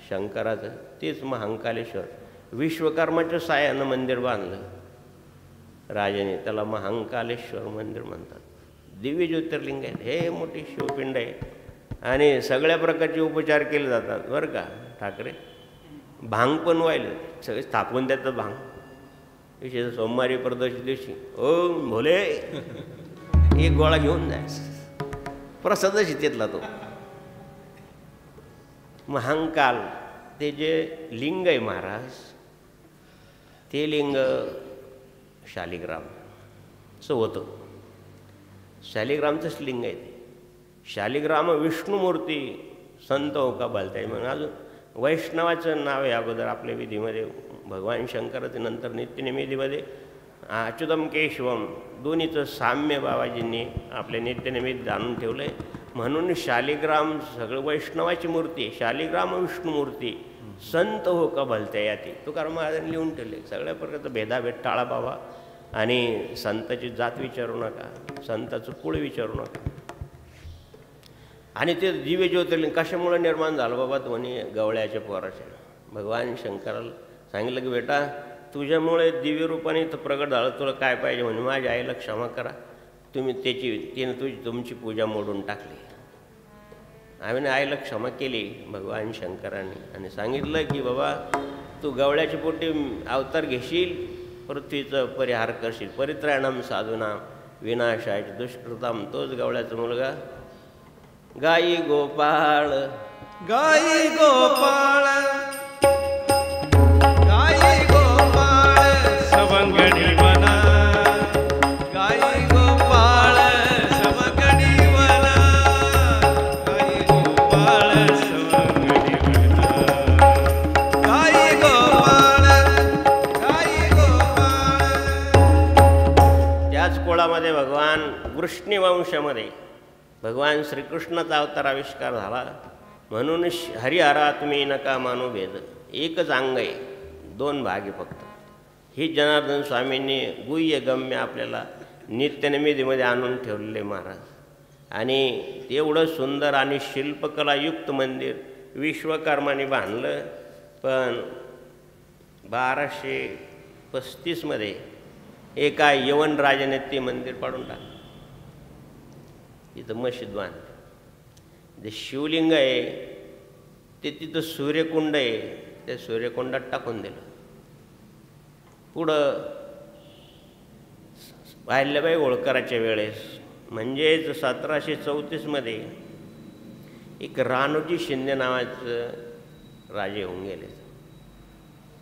शंकराचं. तेच महांकालेश्वर. विश्वकर्माच्या साह्यानं मंदिर बांधलं राजाने. त्याला महांकालेश्वर मंदिर म्हणतात. दिव्य ज्योतिर्लिंग आहेत. हे मोठी शिवपिंड आहे. आणि सगळ्या प्रकारचे उपचार केले जातात बरं का ठाकरे. भांग पण व्हायला सगळे स्थापन देतात भांग. विशेष सोमवारी प्रदोष दिवशी ओम भोले एक गोळा घेऊन जायचं. प्रसादच तिथला तो महांकाल. ते जे लिंग आहे महाराज, ते लिंग शालिग्रामचं होतं. शालिग्रामचंच लिंग आहे ते. शालिग्राम विष्णुमूर्ती संत हो का बोलताय. म्हणून अजून वैष्णवाचं नाव आहे अगोदर आपल्या विधीमध्ये. भगवान शंकराचं नंतर नित्यनिमित्तीमध्ये अच्युतम केशवम दोन्हीचं साम्य बाबाजींनी आपल्या नित्यनिमित्त जाणून ठेवलं आहे. म्हणून शालिग्राम सगळं वैष्णवाची मूर्ती. शालिग्राम विष्णुमूर्ती संत हो का भलत्या याती. तुकाराम महाराजांनी लिहून ठेवले. सगळ्या प्रकारचा भेदाभेद टाळा बाबा. आणि संताची जात विचारू नका, संताचं कुळ विचारू नका. आणि ते दिव्य ज्योतिर्लिंग कशामुळे निर्माण झालं बाबा? म्हणे गवळ्याच्या पोराच्या. भगवान शंकराला सांगितलं की बेटा तुझ्यामुळे दिव्य रूपाने इथं प्रगट झालं, तुला काय पाहिजे? म्हणजे माझ्या आईला क्षमा करा, तिने तुमची पूजा मोडून टाकली. आम्ही आईला क्षमा केली भगवान शंकराने आणि सांगितलं की बाबा तू गवळ्याच्या पोटी अवतार घेशील, पृथ्वीचं परिहार करशील, परित्राणम साधूनाम विनाशाय दुष्कृताम. तोच गवळ्याचा मुलगा गाई गोपाळ. गाई गोपाळ गाई गोपाळ सवंगडी वना. गाई गोपाळ सवंगडी वना. गाई गोपाळ सवंगडी वना. गाई गोपाळ गाई गोपाळ. त्याच कोळामध्ये भगवान वृष्णी वंशामध्ये भगवान श्रीकृष्णाचा अवतार आविष्कार झाला. म्हणून हरिहरा तुम्ही नका मानू भेद. एकच अंग आहे, दोन भाग आहे फक्त. ही जनार्दन स्वामींनी गुह्य गम्य आपल्याला नित्यनिमितीमध्ये आणून ठेवलेले महाराज. आणि एवढं सुंदर आणि शिल्पकलायुक्त मंदिर विश्वकर्माने बांधलं. पण 1235मध्ये एका यवन राजाने ते मंदिर पाडून टाकलं. तिथं मशीद बांधली. जे शिवलिंग आहे ते तिथं सूर्यकुंड आहे, त्या सूर्यकुंडात टाकून दिलं. पुढं अहिल्याबाई होळकराच्या वेळेस म्हणजेच 1734मध्ये एक राणोजी शिंदे नावाचं राजे होऊन गेले.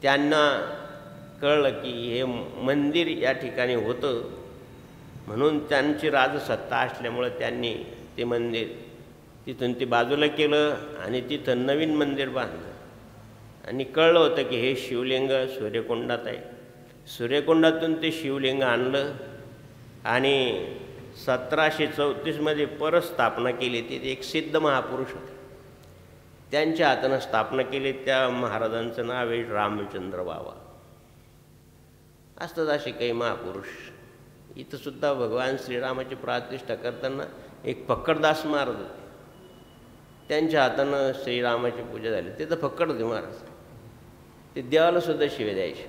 त्यांना कळलं की हे मंदिर या ठिकाणी होतं, म्हणून त्यांची राजसत्ता असल्यामुळं त्यांनी ते मंदिर तिथून ते बाजूला केलं आणि तिथं नवीन मंदिर बांधलं. आणि कळलं होतं की हे शिवलिंग सूर्यकुंडात आहे. सूर्यकुंडातून ते शिवलिंग आणलं आणि 1734मध्ये परत स्थापना केली. ते एक सिद्ध महापुरुष होते, त्यांच्या हातानं स्थापना केली. त्या महाराजांचं नाव आहे रामचंद्र बाबा. असतात असे काही महापुरुष. इथं सुद्धा भगवान श्रीरामाची प्रतिष्ठा करताना एक फक्करदास महाराज होते, त्यांच्या हातानं श्रीरामाची पूजा झाली. ते तर फक्कड होते महाराज, ते देवाला सुद्धा शिवे द्यायचे.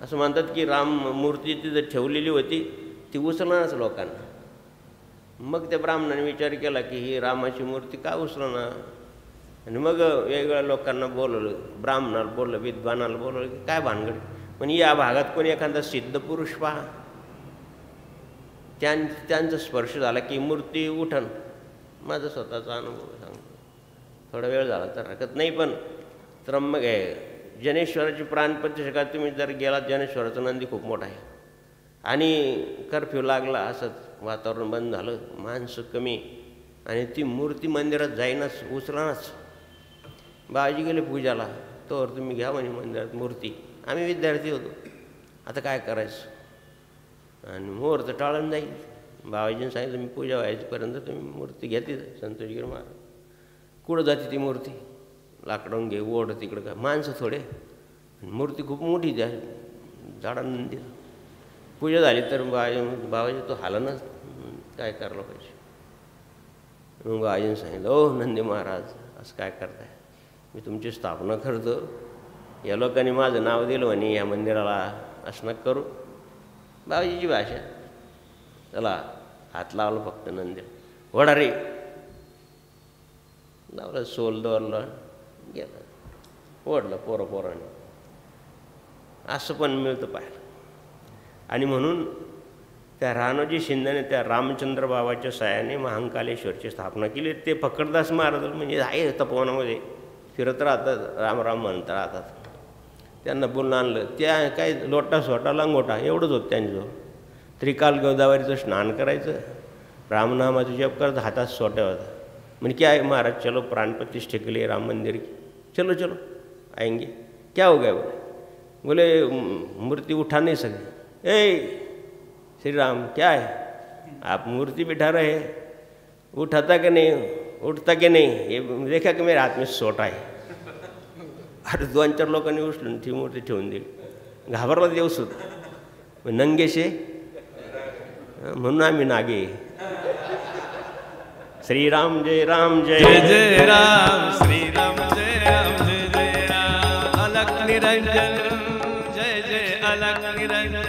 असं म्हणतात की राम मूर्ती तिथं ठेवलेली होती, ती उचलणारच लोकांना. मग त्या ब्राह्मणाने विचार केला की ही रामाची मूर्ती का उचलणार? आणि मग वेगवेगळ्या लोकांना बोलवलं, ब्राह्मणाला बोललं, विद्वानाला बोलवलं की काय भानगड. पण या भागात कोणी एखादा सिद्ध पुरुष पहा, त्यांचा स्पर्श झाला की मूर्ती उठन. माझा स्वतःचा अनुभव सांगतो. थोडा वेळ झाला तर हरकत नाही. पण त्र्यंबक आहे, जनेश्वराची प्राणप्रतिष्ठा तुम्ही जर गेलात, जनेश्वराचं नंदी खूप मोठा आहे. आणि कर्फ्यू लागला, असंच वातावरण बंद झालं, माणसं कमी, आणि ती मूर्ती मंदिरात जाईनाच, उचलानाच. बाबाजी गेले पूजाला, तोवर तुम्ही घ्या म्हणे मंदिरात मूर्ती. आम्ही विद्यार्थी होतो, आता काय करायचं? आणि मुहूर्त टाळून जाईल. बाबाजीने सांगितलं मी पूजा व्हायचीपर्यंत तुम्ही मूर्ती घ्या. तिथं संतोषगिरी महाराज कुठं जाते ती मूर्ती? लाकडून घे, ओढ तिकडं. काय माणसं थोडे, मूर्ती खूप मोठी द्या झाडानंदी. पूजा झाली तर बाबाजी तो हालनच, काय करायला पाहिजे? मग बाबाजीने सांगितलं ओ नंदी महाराज, असं काय करताय? मी तुमची स्थापना करतो, या लोकांनी माझं नाव दिलं म्हणे या मंदिराला, असं नका करू. बाबाजीची भाषा. चला हात लावलं फक्त नंदी, वडा रे लावलं, सोल दोरलं, गेलं, ओढलं पोराने. असं पण मिळतं पाहायला. आणि म्हणून त्या राणोजी शिंदेने त्या रामचंद्र बाबाच्या साहाय्याने महाकालेश्वरची स्थापना केली. ते फक्करदास महाराज म्हणजे आहे तपोवनामध्ये फिरत राहतात, राम म्हणत राहतात. त्यांना बोलून आणलं. त्या काय लोटा सोटा लंगोटा एवढंच होतं त्यांच्याजवळ. त्रिकाल गोदावरीचं स्नान करायचं, रामनामाचं जप करायचं, हातात सोट्या होता. म्हणजे क्या है महाराज, चलो प्राण प्रतिष्ठा के लिए राम मंदिर की, चलो चलो आएंगे. क्या हो गया? बोले मूर्ति उठा नहीं सकते. श्री राम क्या है, आप मूर्ति बिठा रहे हैं, उठाता कि नहीं, उठता कि नहीं? ये देखा कि मेरे हाथ में सोटा है. अरे 2-4 लोकांनी उचलून ती मूर्ती ठेवून दिली. घाबरला देवसुद्धा. नंगेशे म्हणून आम्ही नागे. श्रीराम जय राम जय जय जय राम श्रीराम जय राम जय जय राम अलख निरंजन जय जय अलख निरंजन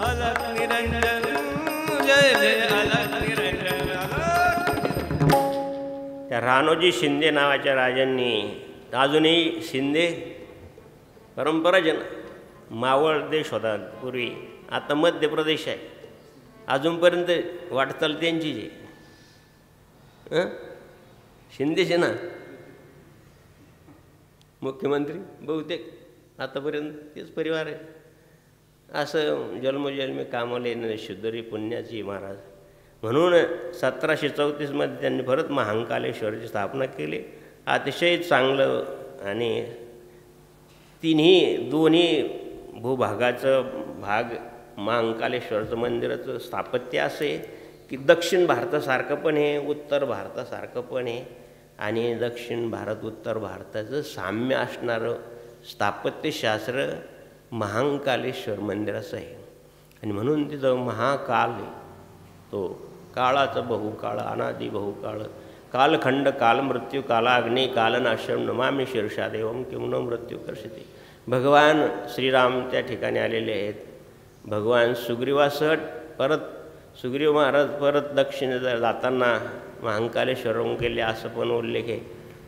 अलख निरंजन जय जय अलख निरंजन त्या रानोजी शिंदे नावाच्या राजांनी अजूनही शिंदे परंपरा जन मावळ देश होता पूर्वी, आता मध्य प्रदेश आहे. अजूनपर्यंत वाटचाल त्यांचीच आहे. शिंदेचे ना मुख्यमंत्री बहुतेक आतापर्यंत तेच परिवार आहे. असं जन्मोजन्मी कामाला येणं शुद्धरी पुण्याची महाराज. म्हणून 1734मध्ये त्यांनी परत महाकालेश्वराची स्थापना केली. अतिशय चांगलं आणि दोन्ही भूभागाचं भाग महाकालेश्वराचं मंदिराचं स्थापत्य असं आहे की दक्षिण भारतासारखं पण आहे, उत्तर भारतासारखं पण आहे. आणि दक्षिण भारत उत्तर भारताचं साम्य असणारं स्थापत्यशास्त्र महाकालेश्वर मंदिराचं आहे. आणि म्हणून तिथं महाकाल आहे, तो काळाचा बहुकाळ अनादि बहुकाळ कालखंड कालमृत्यू कालाग्नी कालनाशम नमामि शीर्षादेवम किं न मृत्यू कर्षते. भगवान श्रीराम त्या ठिकाणी आलेले आहेत. भगवान सुग्रीवासह सुग्रीव महाराज परत दक्षिणेला जाताना महाकालेश्वरहून गेले असं पण उल्लेख आहे.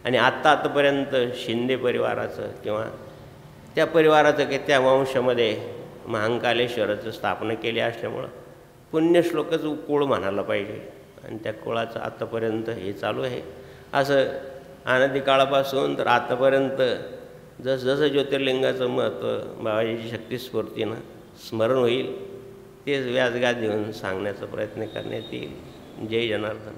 आणि आत्तापर्यंत शिंदे परिवाराचं किंवा त्या परिवाराचं की त्या वंशामध्ये महाकालेश्वराचं स्थापना केली असल्यामुळं पुण्यश्लोकच कुळ म्हणायला पाहिजे. आणि त्या कुळाचं आत्तापर्यंत हे चालू आहे. असं अनादी काळापासून तर आतापर्यंत जसं ज्योतिर्लिंगाचं महत्त्व बाबाजीची शक्तिस्फूर्तीनं स्मरण होईल तेच व्यासगात घेऊन सांगण्याचा प्रयत्न करण्यात येईल. जय जनार्दन.